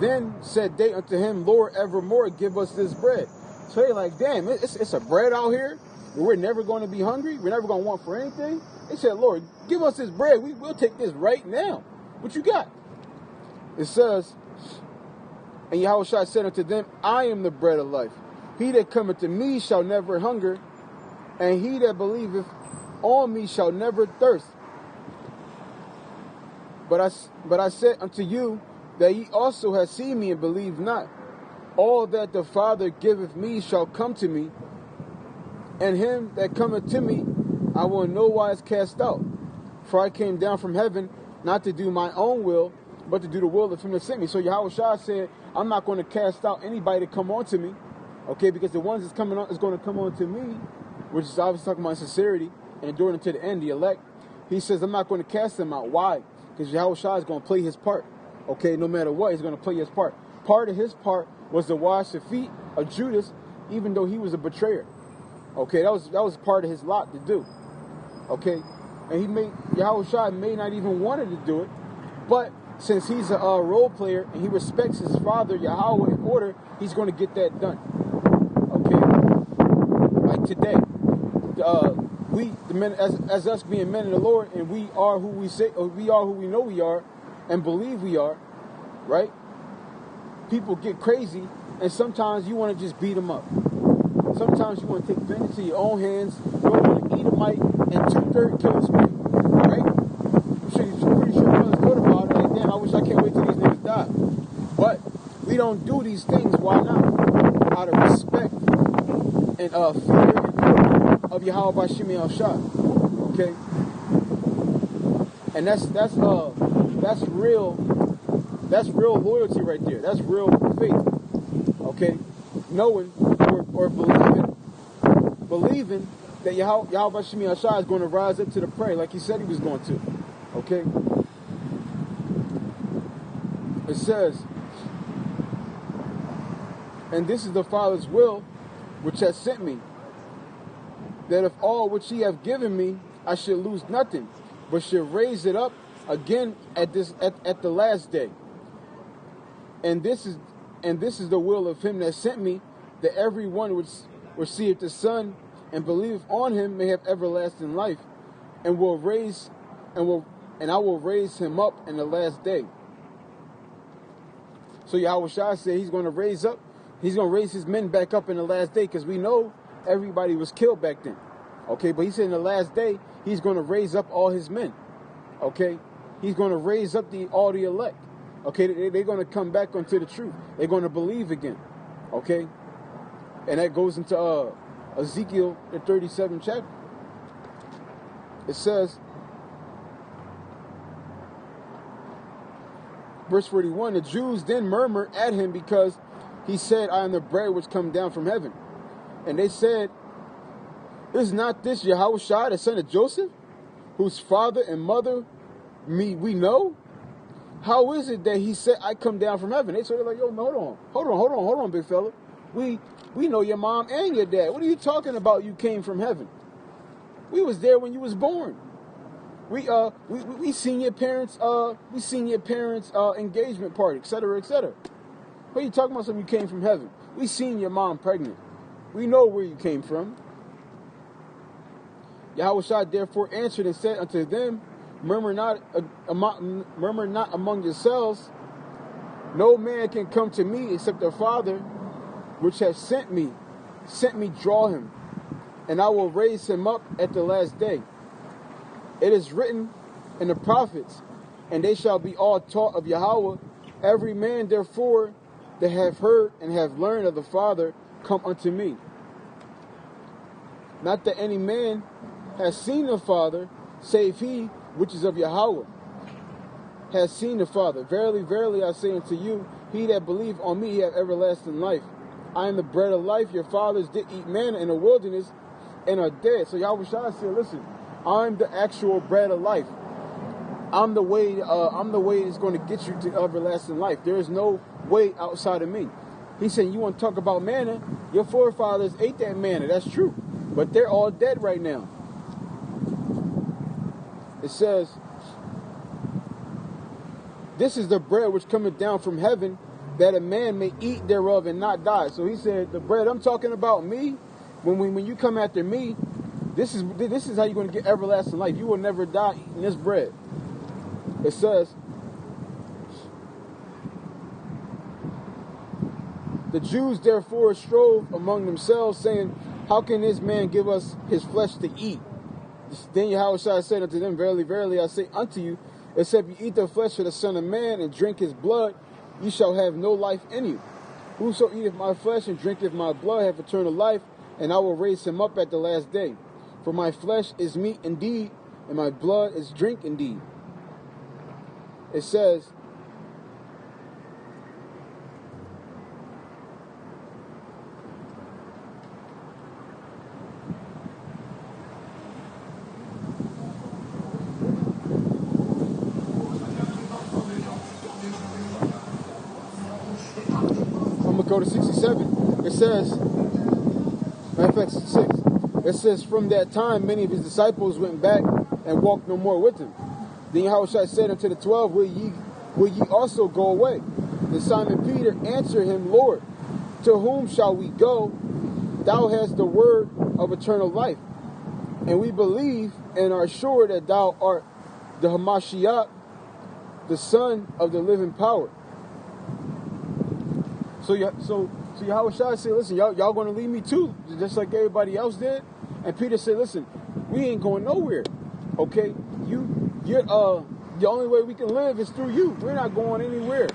Then said they unto him, Lord, evermore give us this bread. So they're like, damn, it's a bread out here. We're never going to be hungry. We're never going to want for anything. They said, Lord, give us this bread. We'll take this right now. What you got? It says, And Yahushua said unto them, I am the bread of life. He that cometh to me shall never hunger, and he that believeth on me shall never thirst. But I said unto you, that ye also have seen me and believe not. All that the Father giveth me shall come to me, and him that cometh to me I will in no wise cast out. For I came down from heaven not to do my own will, but to do the will of him that sent me. So Yahushua said, I'm not going to cast out anybody to come on to me, okay, because the ones that's coming on is going to come on to me, which is obviously talking about sincerity and enduring to the end, the elect. He says, I'm not going to cast them out. Why? Because Yahushua is going to play his part. Okay, no matter what, he's going to play his part. Part of his part was to wash the feet of Judas, even though he was a betrayer. Okay, that was part of his lot to do. Okay, and Yahushua may not even wanted to do it, but since he's a role player and he respects his father Yahweh in order, he's going to get that done. Okay, like today, we the men as us being men of the Lord, and we are who we say, or we are who we know we are, and believe we are, right? People get crazy, and sometimes you want to just beat them up. Sometimes you want to take vengeance in your own hands. You want to eat a mic and 2/3 kill this man, right? I'm pretty sure brothers thought about it. Like, damn, I wish I can't wait till these niggas die. But we don't do these things. Why not? Out of respect and fear and order of Yahweh Bashim Al-Shah. Okay? And that's real loyalty right there. That's real faith. Okay? Knowing or believing that Yahweh Bashim Al-Shah is going to rise up to the prey like he said he was going to. Okay? It says, and this is the Father's will which has sent me, that of all which he hath given me I should lose nothing, but should raise it up again at the last day. And this is the will of him that sent me, that every one which receiveth the Son and believeth on him may have everlasting life, and I will raise him up in the last day. So Yahushua said he's going to raise his men back up in the last day, because we know everybody was killed back then. Okay, but he said in the last day he's going to raise up all his men. Okay, he's going to raise up all the elect. Okay, they're going to come back onto the truth. They're going to believe again. Okay, and that goes into Ezekiel, the 37th chapter. It says, verse 41, the Jews then murmured at him because he said, I am the bread which come down from heaven. And they said, is not this Yahushua, the son of Joseph, whose father and mother we know? How is it that he said, I come down from heaven? They said, like, yo, no, hold on, big fella. We know your mom and your dad. What are you talking about? You came from heaven. We was there when you was born. We seen your parents' engagement party, etc., etc. What are you talking about? Something you came from heaven. We seen your mom pregnant. We know where you came from. Yahushua therefore answered and said unto them, murmur not among yourselves. No man can come to me except the Father which has sent me draw him, and I will raise him up at the last day. It is written in the prophets, and they shall be all taught of Yahweh. Every man therefore that have heard and have learned of the Father come unto me. Not that any man has seen the Father, save he which is of Yahweh, has seen the Father. Verily, verily, I say unto you, he that believe on me have everlasting life. I am the bread of life. Your fathers did eat manna in the wilderness and are dead. So Yahweh Shai said, listen, I'm the actual bread of life. I'm the way that's going to get you to everlasting life. There is no way outside of me. He said, you want to talk about manna? Your forefathers ate that manna. That's true. But they're all dead right now. It says, this is the bread which cometh down from heaven, that a man may eat thereof and not die. So he said, the bread I'm talking about, me, when you come after me, this is how you're going to get everlasting life. You will never die eating this bread. It says, the Jews therefore strove among themselves, saying, how can this man give us his flesh to eat? Then Yahweh said unto them, verily, verily, I say unto you, except you eat the flesh of the Son of Man and drink his blood, ye shall have no life in you. Whoso eateth my flesh and drinketh my blood hath eternal life, and I will raise him up at the last day. For my flesh is meat indeed, and my blood is drink indeed. It says, I'm going to go to 67. It says, matter of fact, 6. It says, from that time many of his disciples went back and walked no more with him. Then Yahweh said unto the 12, will ye also go away? Then Simon Peter answered him, Lord, to whom shall we go? Thou hast the word of eternal life. And we believe and are sure that thou art the Hamashiach, the Son of the living power. So Yahweh Shai said, listen, y'all going to leave me too, just like everybody else did. And Peter said, listen, we ain't going nowhere. Okay, the only way we can live is through you. We're not going anywhere.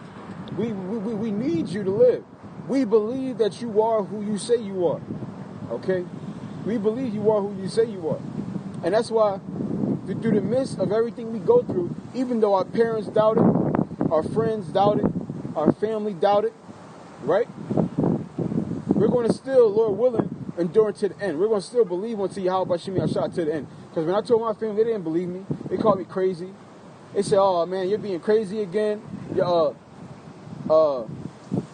We need you to live. We believe that you are who you say you are. Okay, we believe you are who you say you are, and that's why through the midst of everything we go through, even though our parents doubted, our friends doubted, our family doubted, right? We're going to still, Lord willing, endure to the end. We're going to still believe until Yahweh Shimi Ashah to the end. Because when I told my family, they didn't believe me. They called me crazy. They said, oh man, you're being crazy again.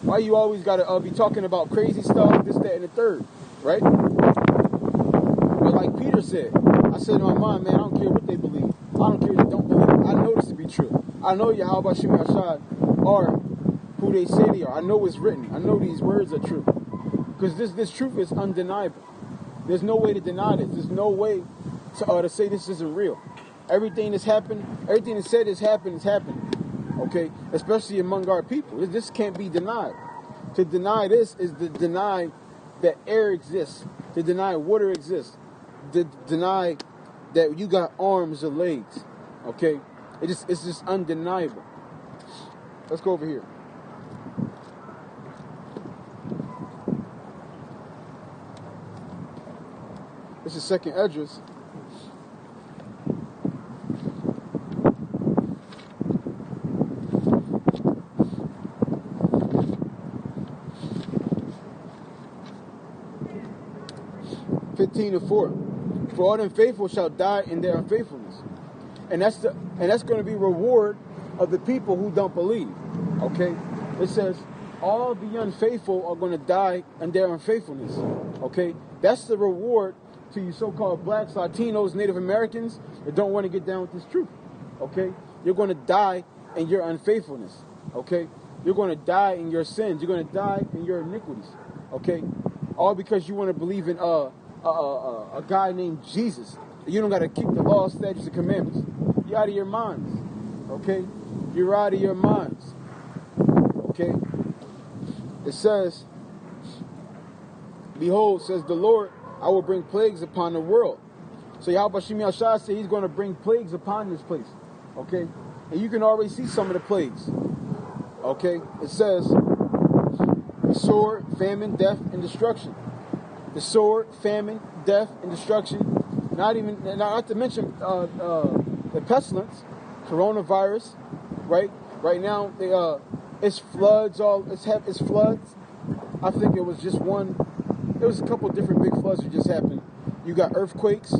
Why you always got to be talking about crazy stuff, this, that, and the third, right? But like Peter said, I said in my mind, man, I don't care what they believe. I don't care if they don't believe. I know this to be true. I know Yahweh Shimi Ashah are who they say they are. I know it's written. I know these words are true. Because this truth is undeniable. There's no way to deny this. There's no way to say this isn't real. Everything that's happened, everything that's said has happened, okay? Especially among our people. This can't be denied. To deny this is to deny that air exists. To deny water exists. To deny that you got arms or legs. Okay? It's just undeniable. Let's go over here. This is 2nd Esdras. (15:4). For all unfaithful shall die in their unfaithfulness, and that's going to be reward of the people who don't believe. Okay, it says all the unfaithful are going to die in their unfaithfulness. Okay, that's the reward to you so-called blacks, Latinos, Native Americans that don't want to get down with this truth. Okay, you're going to die in your unfaithfulness. Okay, you're going to die in your sins. You're going to die in your iniquities. Okay, all because you want to believe in a guy named Jesus. You don't got to keep the law, statutes, and commandments. You're out of your minds. Okay, you're out of your minds. Okay, it says, behold, says the Lord, I will bring plagues upon the world. So Yahweh Shimi Ashah said he's going to bring plagues upon this place. Okay, and you can already see some of the plagues. Okay, it says the sword, famine, death, and destruction. The sword, famine, death, and destruction. Not to mention the pestilence, coronavirus, right? Right now, it's floods. It's floods. I think it was just one. It was a couple different big floods that just happened. You got earthquakes,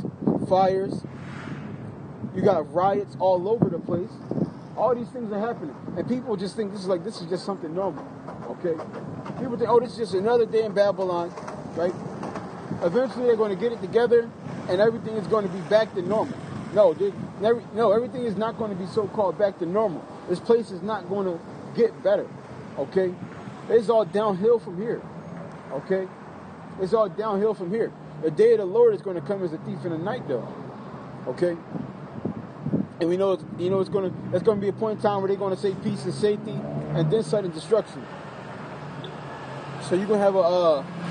fires. You got riots all over the place. All these things are happening, and people just think this is just something normal. Okay? People think, oh, this is just another day in Babylon, right? Eventually, they're going to get it together, and everything is going to be back to normal. No, everything is not going to be so-called back to normal. This place is not going to get better. Okay? It's all downhill from here. Okay? It's all downhill from here. The day of the Lord is going to come as a thief in the night, though. Okay? And we know it's going to be a point in time where they're going to say peace and safety, and then sudden destruction. So you're going to have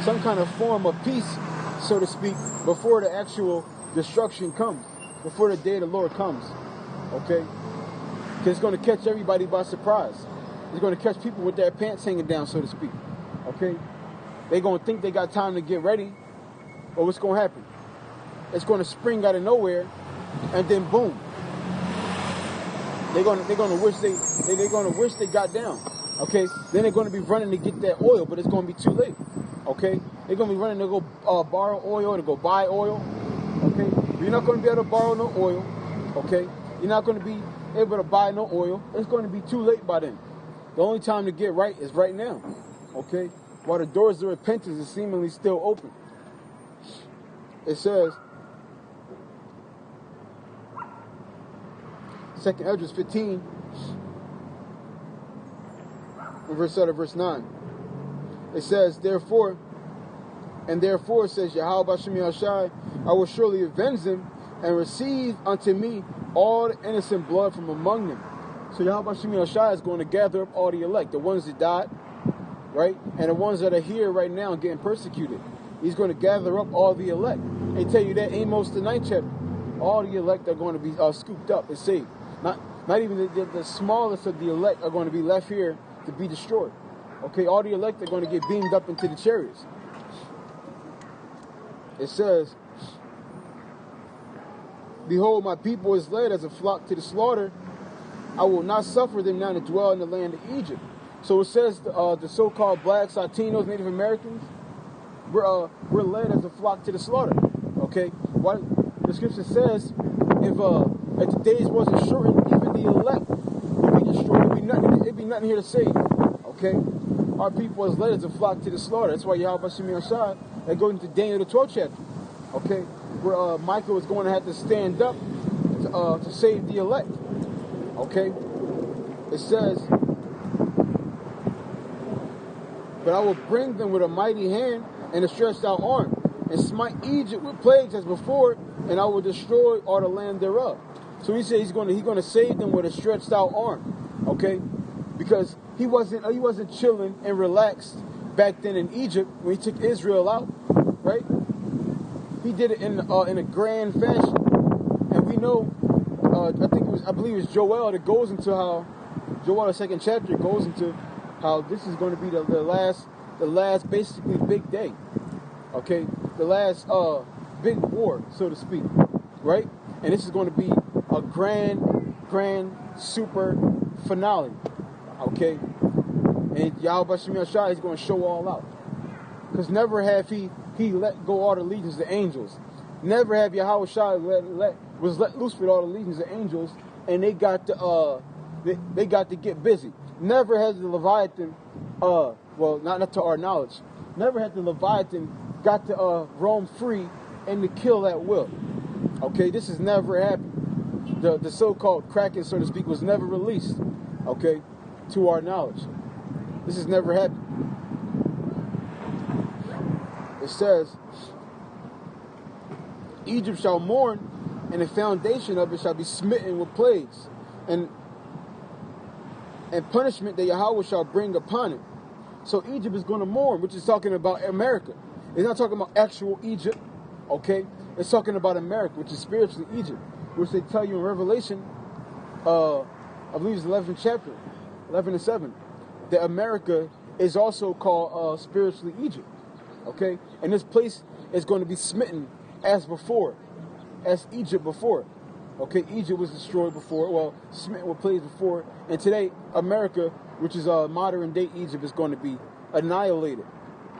some kind of form of peace, so to speak, before the actual destruction comes, before the day of the Lord comes. Okay? Because it's going to catch everybody by surprise. It's going to catch people with their pants hanging down, so to speak. Okay? They're going to think they got time to get ready, but what's going to happen? It's going to spring out of nowhere, and then boom. They're going to wish they got down. Okay? Then they're going to be running to get that oil, but it's going to be too late. Okay? They're going to be running to go borrow oil, to go buy oil. Okay? You're not going to be able to borrow no oil. Okay? You're not going to be able to buy no oil. It's going to be too late by then. The only time to get right is right now. Okay? While the doors of repentance is seemingly still open. It says, 2nd Esdras 15, verse 9. It says, Therefore says Yahweh B'Shem Yahushai, I will surely avenge them and receive unto me all the innocent blood from among them. So Yahweh B'Shem Yahushai is going to gather up all the elect, the ones that died, right? And the ones that are here right now getting persecuted. He's going to gather up all the elect. They tell you that Amos the 9th chapter. All the elect are going to be scooped up and saved. Not even the smallest of the elect are going to be left here to be destroyed. Okay, all the elect are going to get beamed up into the chariots. It says, Behold, my people is led as a flock to the slaughter. I will not suffer them now to dwell in the land of Egypt. So it says the so-called blacks, Latinos, Native Americans, we're led as a flock to the slaughter. Okay? Why? The scripture says, if the days wasn't shortened, even the elect would be destroyed. It'd be nothing here to save. Okay? Our people is led as a flock to the slaughter. That's why Yahweh B'Shem Yahushai, that goes into Daniel the 12th chapter. Okay? Where Michael is going to have to stand up to save the elect. Okay? It says, But I will bring them with a mighty hand and a stretched out arm, and smite Egypt with plagues as before, and I will destroy all the land thereof. So he said he's going to save them with a stretched out arm, okay? Because he wasn't chilling and relaxed back then in Egypt when he took Israel out, right? He did it in a grand fashion, and we know. I believe it was Joel that goes into how Joel the 2nd chapter goes into how this is going to be the last basically big day, okay? The last big war, so to speak, right? And this is going to be a grand super finale, okay? And Yahweh B'Shem Yahushai is going to show all out, because never have he let go all the legions of angels. Never have Yahweh Shai was let loose with all the legions of angels, and they got to get busy. Never has the Leviathan, well, not to our knowledge, never had the Leviathan got to roam free and to kill at will. Okay, this has never happened. The so-called Kraken, so to speak, was never released. Okay, to our knowledge, this has never happened. It says, Egypt shall mourn, and the foundation of it shall be smitten with plagues, and punishment that Yahweh shall bring upon it. So Egypt is going to mourn, which is talking about America. It's not talking about actual Egypt, okay? It's talking about America, which is spiritually Egypt, which they tell you in Revelation, I believe it's 11th chapter, 11 and 7, that America is also called spiritually Egypt, okay? And this place is going to be smitten as before, as Egypt before. Okay, Egypt was destroyed before, well, smitten with plagues before, and today America, which is modern day Egypt, is going to be annihilated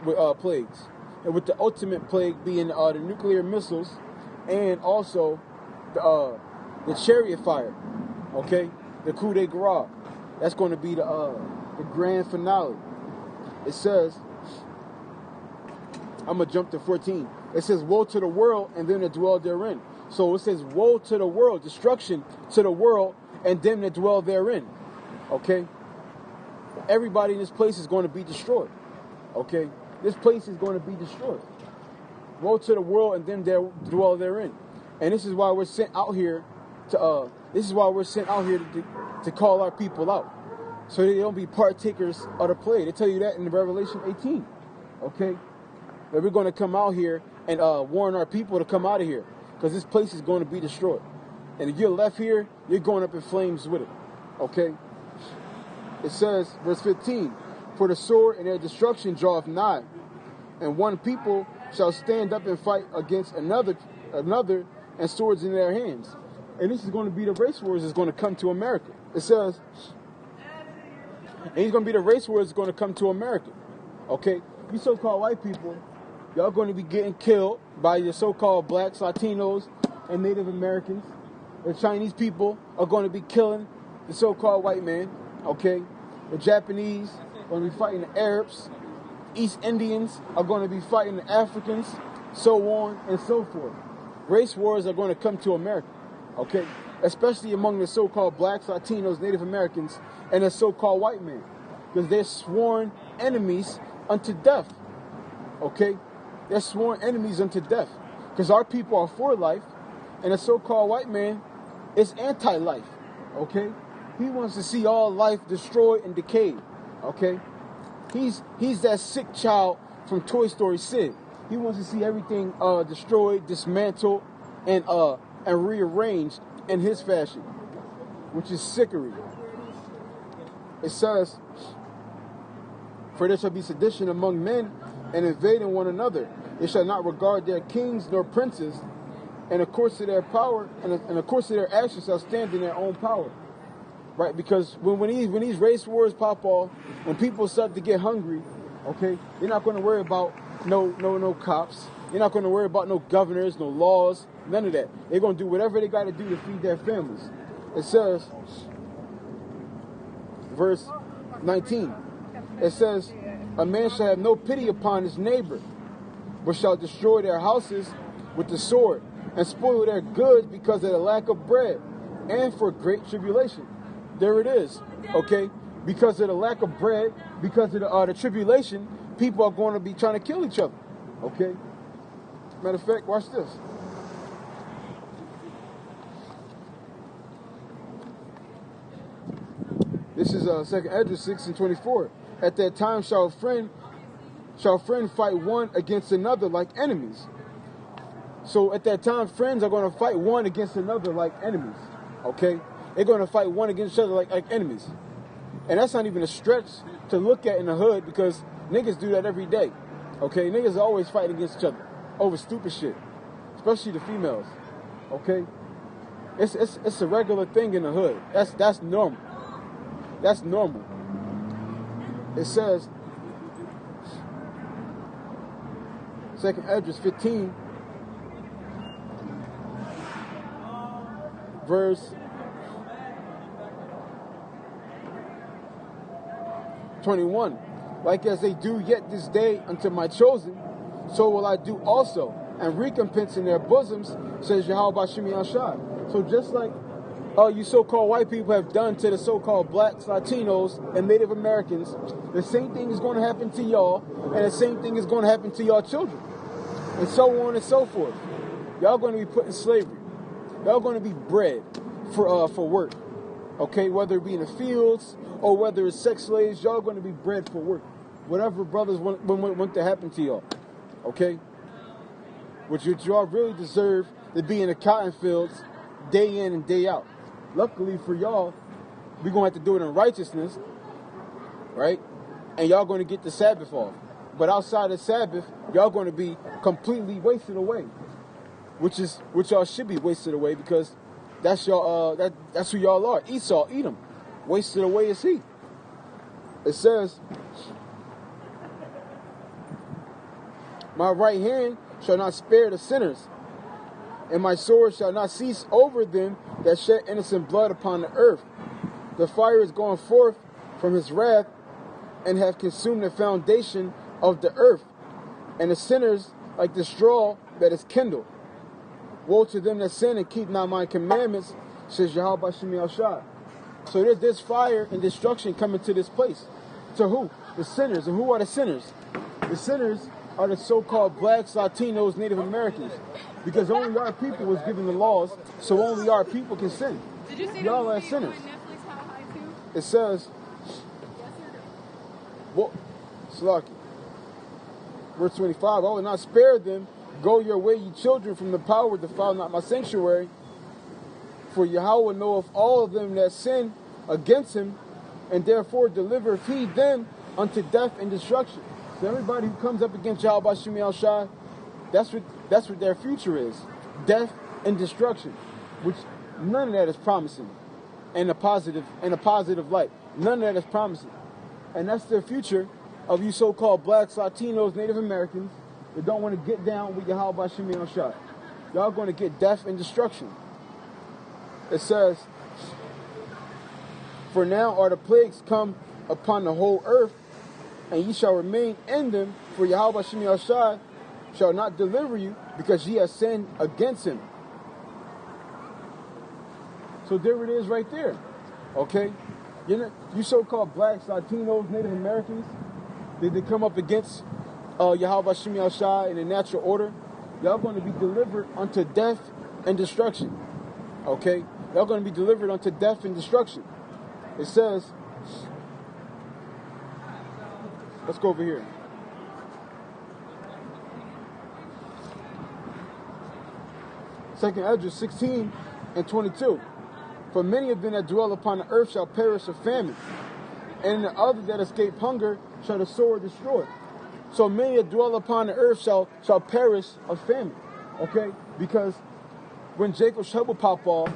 with plagues, and with the ultimate plague being the nuclear missiles, and also the chariot fire. Okay, the coup de grace. That's going to be the grand finale. It says, I'm going to jump to 14. It says, woe to the world and them that dwell therein. So it says, woe to the world, destruction to the world and them that dwell therein. Okay? Everybody in this place is going to be destroyed. Okay? This place is going to be destroyed. Woe to the world and them that dwell therein. And this is why we're sent out here to call our people out, so they don't be partakers of the plague. They tell you that in Revelation 18. Okay? That we're going to come out here and warn our people to come out of here, because this place is going to be destroyed. And if you're left here, you're going up in flames with it. Okay? It says, verse 15, for the sword and their destruction draweth nigh, and one people shall stand up and fight against another, and swords in their hands. And this is going to be the race wars that's going to come to America. It says, and he's going to be the race wars that's going to come to America. Okay? You so-called white people, y'all going to be getting killed by your so-called blacks, Latinos, and Native Americans. The Chinese people are going to be killing the so-called white man. Okay? The Japanese are going to be fighting the Arabs. East Indians are going to be fighting the Africans, so on and so forth. Race wars are going to come to America. Okay? Especially among the so-called blacks, Latinos, Native Americans, and the so-called white man. Because they're sworn enemies unto death. Okay? They're sworn enemies unto death. Because our people are for life, and the so-called white man is anti-life. Okay? He wants to see all life destroyed and decayed. Okay? He's that sick child from Toy Story Sid. He wants to see everything destroyed, dismantled, and rearranged in his fashion, which is sickery. It says, for there shall be sedition among men, and invading one another. They shall not regard their kings nor princes, and of course of their power, and of course of their actions shall stand in their own power. Right? Because when these race wars pop off, when people start to get hungry, okay, they're not going to worry about no cops. They're not going to worry about no governors, no laws, none of that. They're going to do whatever they got to do to feed their families. It says, verse 19, it says, a man shall have no pity upon his neighbor, but shall destroy their houses with the sword, and spoil their goods because of the lack of bread, and for great tribulation. There it is, okay? Because of the lack of bread, because of the tribulation, people are going to be trying to kill each other, okay? Matter of fact, watch this. This is 2 Esdras 6:24. At that time shall friend fight one against another like enemies. So at that time, friends are going to fight one against another like enemies, okay? They're going to fight one against each other like enemies. And that's not even a stretch to look at in the hood, because niggas do that every day. Okay? Niggas are always fighting against each other over stupid shit. Especially the females. Okay? It's a regular thing in the hood. That's normal. That's normal. It says, 2 Esdras 15, verse 21. Like as they do yet this day unto my chosen, so will I do also, and recompense in their bosoms, says Yahweh Bashim Yahshai. So just like you so-called white people have done to the so-called blacks, Latinos, and Native Americans, the same thing is going to happen to y'all, and the same thing is going to happen to y'all children, and so on and so forth. Y'all going to be put in slavery. Y'all going to be bred for work. Okay, whether it be in the fields or whether it's sex slaves, y'all going to be bred for work. Whatever brothers want to happen to y'all. Okay? Which y'all really deserve to be in the cotton fields day in and day out. Luckily for y'all, we're going to have to do it in righteousness, right? And y'all going to get the Sabbath off. But outside of Sabbath, y'all going to be completely wasted away. which y'all should be wasted away, because that's your that's who y'all are. Esau, Edom, wasted away is he. It says, my right hand shall not spare the sinners, and my sword shall not cease over them that shed innocent blood upon the earth. The fire is going forth from his wrath, and have consumed the foundation of the earth, and the sinners like the straw that is kindled. Woe to them that sin and keep not my commandments, says Yahweh Shem Shai. So there's this fire and destruction coming to this place. To who? The sinners. And who are the sinners? The sinners are the so-called blacks, Latinos, Native Americans. Because only our people was given the laws, so only our people can sin. Did you see y'all are the sinners. on Netflix, How High Too? It says, well, Slaki. Verse 25, I will not spare them. Go your way, ye children, from the power, defile not my sanctuary. For Yahweh knoweth all of them that sin against him, and therefore delivereth he them unto death and destruction. So everybody who comes up against Yahweh Shem Shai, that's what their future is. Death and destruction. Which none of that is promising in a positive light. None of that is promising. And that's the future of you so-called blacks, Latinos, Native Americans that don't want to get down with Yahweh Shem Shai. Y'all going to get death and destruction. It says, for now are the plagues come upon the whole earth, and ye shall remain in them, for Yahweh Shem Shai shall not deliver you, because ye have sinned against him. So there it is right there. Okay? You so-called blacks, Latinos, Native Americans, they come up against Yahweh Shem Shai in a natural order, y'all going to be delivered unto death and destruction. Okay? Y'all going to be delivered unto death and destruction. It says, let's go over here. Second Esdras 16 and 22. For many of them that dwell upon the earth shall perish of famine, and the other that escape hunger shall the sword destroy. So many that dwell upon the earth shall perish of famine. Okay? Because when Jacob's trouble pop off,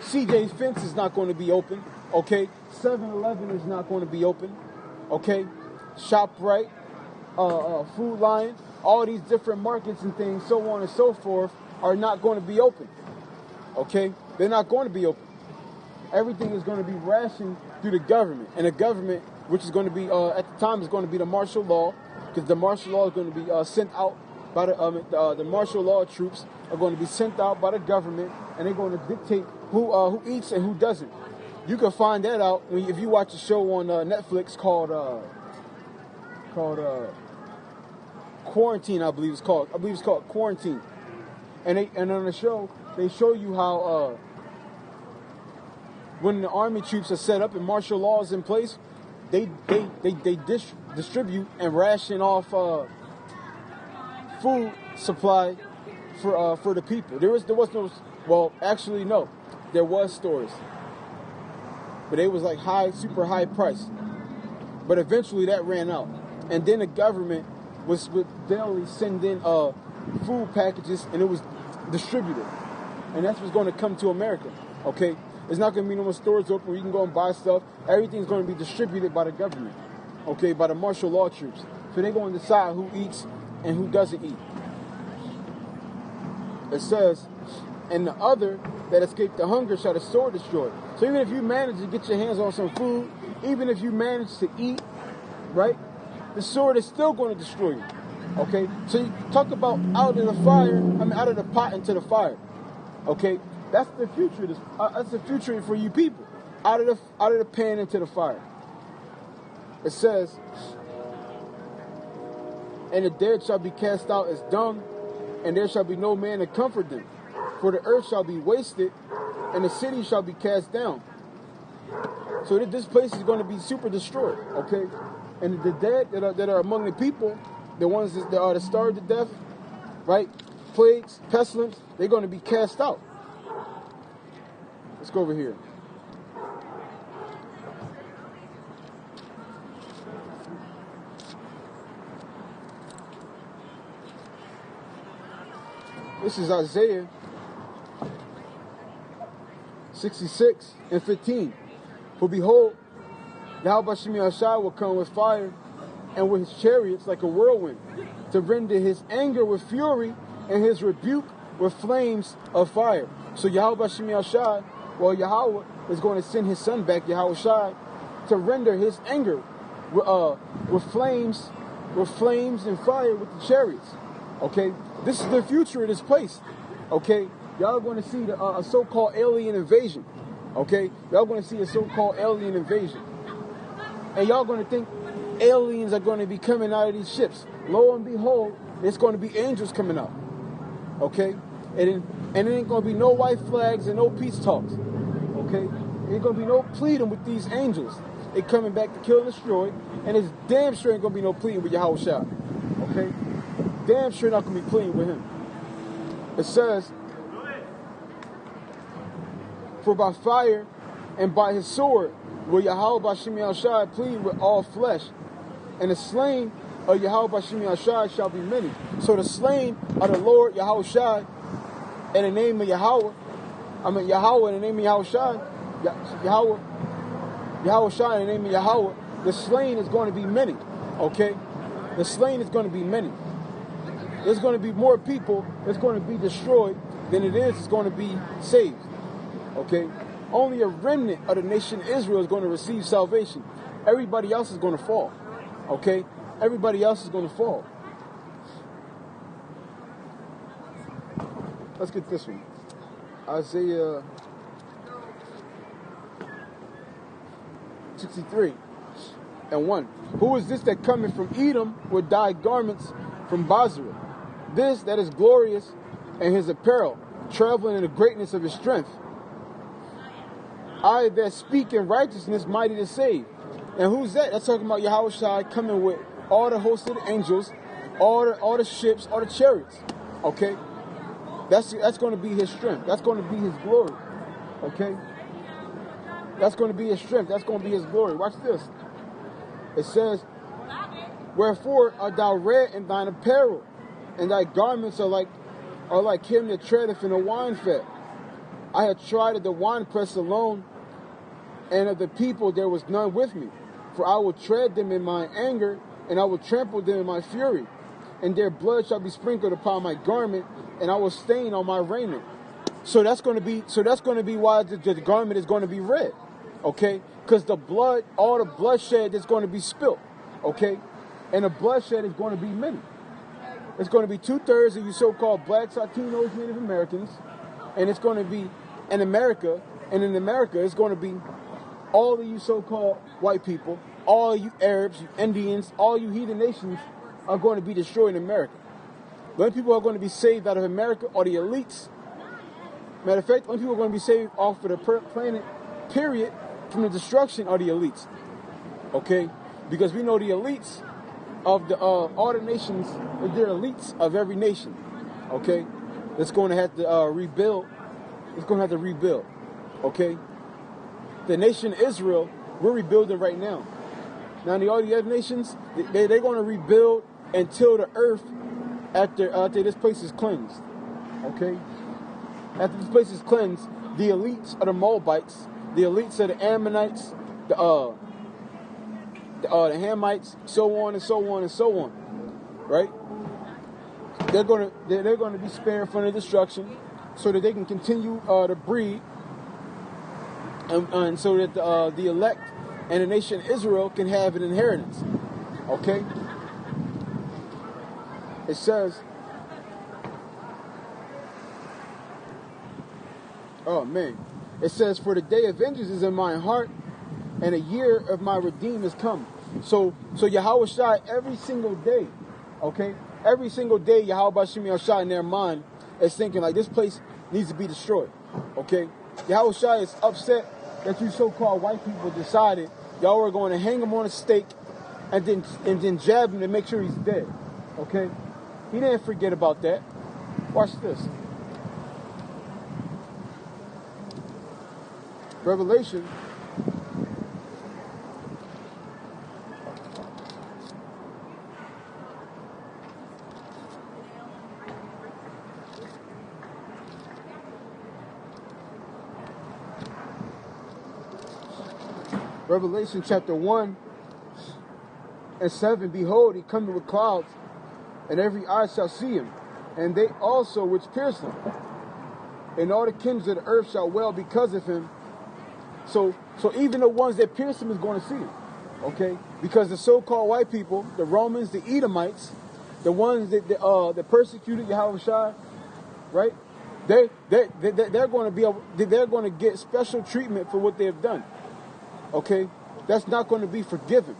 CJ's fence is not going to be open. Okay? 7-Eleven is not going to be open. Okay? ShopRite, Food Lion, all these different markets and things, so on and so forth, are not going to be open. Okay? They're not going to be open. Everything is going to be rationed through the government. And the government, which is going to be, at the time, is going to be the martial law, because the martial law is going to be sent out by the martial law troops are going to be sent out by the government, and they're going to dictate who eats and who doesn't. You can find that out if you watch a show on Netflix called Quarantine. I believe it's called Quarantine. And on the show they show you how when the army troops are set up and martial law is in place, they distribute and ration off food supply for the people. There was no, well, actually no, there was stores, but they was like super high price. But eventually that ran out, and then the government would daily send in food packages, and it was distributed, and that's what's going to come to America. Okay, there's not going to be no more stores open where you can go and buy stuff. Everything's going to be distributed by the government. Okay, by the martial law troops. So they're going to decide who eats and who doesn't eat. It says, and the other that escaped the hunger shall the sword destroy. So even if you manage to get your hands on some food, even if you manage to eat, right, the sword is still going to destroy you. Okay, so you talk about out of the pot into the fire. Okay, that's the future. That's the future for you people. Out of the pan into the fire. It says, and the dead shall be cast out as dung, and there shall be no man to comfort them. For the earth shall be wasted, and the city shall be cast down. So this place is going to be super destroyed. Okay, and the dead that are among the people, the ones that are starved to death, right? Plagues, pestilence, they're going to be cast out. Let's go over here. This is Isaiah 66:15. For behold, Yahweh Shem Yahshua will come with fire and with his chariots like a whirlwind, to render his anger with fury and his rebuke with flames of fire. So Yahweh Shem Yahshua, well, Yahweh is going to send his son back, Yahweh Shai, to render his anger with flames and fire with the chariots. Okay, this is the future of this place. Okay, y'all are going to see a so-called alien invasion. Okay, y'all going to see a so-called alien invasion, and y'all going to think aliens are going to be coming out of these ships. Lo and behold, it's going to be angels coming out. Okay, and it ain't going to be no white flags and no peace talks. Okay, ain't going to be no pleading with these angels. They coming back to kill and destroy, and it's damn sure ain't going to be no pleading with Yahweh Shai. Okay, damn sure not going to be pleading with him. It says, for by fire and by his sword will Yahweh B'Shem Yahshai plead with all flesh, and the slain of Yahweh B'Shem Yahshai shall be many. So the slain of the Lord Yahweh Shai in the name of Yahweh, Yahweh in the name of Yahweh Shai, Yahweh Shai in the name of Yahweh, the slain is going to be many. Okay? The slain is going to be many. There's going to be more people that's going to be destroyed than it is going to be saved. Okay? Only a remnant of the nation Israel is going to receive salvation. Everybody else is going to fall. Okay? Everybody else is going to fall. Let's get this one. Isaiah 63:1. Who is this that cometh from Edom with dyed garments from Basra? This that is glorious in his apparel, traveling in the greatness of his strength. I that speak in righteousness, mighty to save. And who's that? That's talking about Yahweh Shai coming with all the hosts of the angels, all the ships, all the chariots. Okay? That's going to be his strength. That's going to be his glory. Okay? That's going to be his strength. That's going to be his glory. Watch this. It says, wherefore art thou red in thine apparel, and thy garments are like him that treadeth in a wine fat. I have tried at the winepress alone, and of the people there was none with me. For I will tread them in my anger, and I will trample them in my fury. And their blood shall be sprinkled upon my garment, and I will stain on my raiment. So that's going to be why the garment is going to be red. Okay? Because the blood, all the bloodshed is going to be spilt. Okay? And the bloodshed is going to be many. It's going to be 2/3 of you so-called blacks, Latinos, Native Americans, and it's going to be in America, and in America it's going to be all of you so-called white people, all you Arabs, you Indians, all you heathen nations are going to be destroyed in America. The only people who are going to be saved out of America are the elites. Matter of fact, the only people who are going to be saved off of the planet, period, from the destruction are the elites. Okay? Because we know the elites of all the nations, they're elites of every nation. Okay? That's going to have to rebuild. It's going to have to rebuild. Okay? The nation Israel, we're rebuilding right now. Now, all the other nations, they're going to rebuild until the earth, after this place is cleansed. Okay? After this place is cleansed, the elites of the Moabites, the elites of the Ammonites, the Hamites, so on and so on and so on. Right? They're going to be spared from the destruction, so that they can continue to breed, and so that the elect and the nation Israel can have an inheritance. Okay? It says, oh man, it says, for the day of vengeance is in my heart, and a year of my redeem is come. So Yahweh Shai, every single day, okay, every single day, Yahweh B'Shem Yahshai in their mind is thinking like this place needs to be destroyed. Okay, Yahweh Shai is upset that you so-called white people decided y'all were going to hang him on a stake and then jab him to make sure he's dead. Okay, he didn't forget about that. Watch this. Revelation 19:1. Revelation chapter 1 and 7, behold, he cometh with clouds, and every eye shall see him, and they also which pierced him. And all the kings of the earth shall wail because of him. So even the ones that pierced him is going to see him. Okay? Because the so-called white people, the Romans, the Edomites, the ones that persecuted Yahushua, right? They're going to be they're going to get special treatment for what they have done. Okay? That's not going to be forgiven.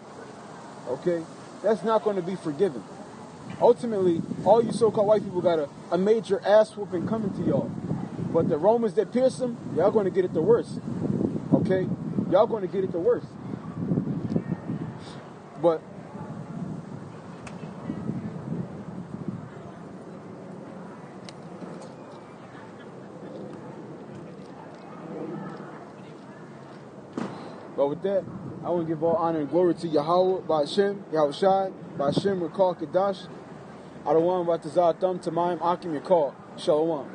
Okay? That's not going to be forgiven. Ultimately, all you so-called white people got a major ass whooping coming to y'all. But the Romans that pierced them, y'all going to get it the worst. Okay? Y'all going to get it the worst. But with that, I want to give all honor and glory to Yahweh, Ba'ashem, Yahushai, Ba'ashem, Rakal, Kadash, Adawan, Batazah, Thumb, Tamayim, Akim, Yakal, Shalom.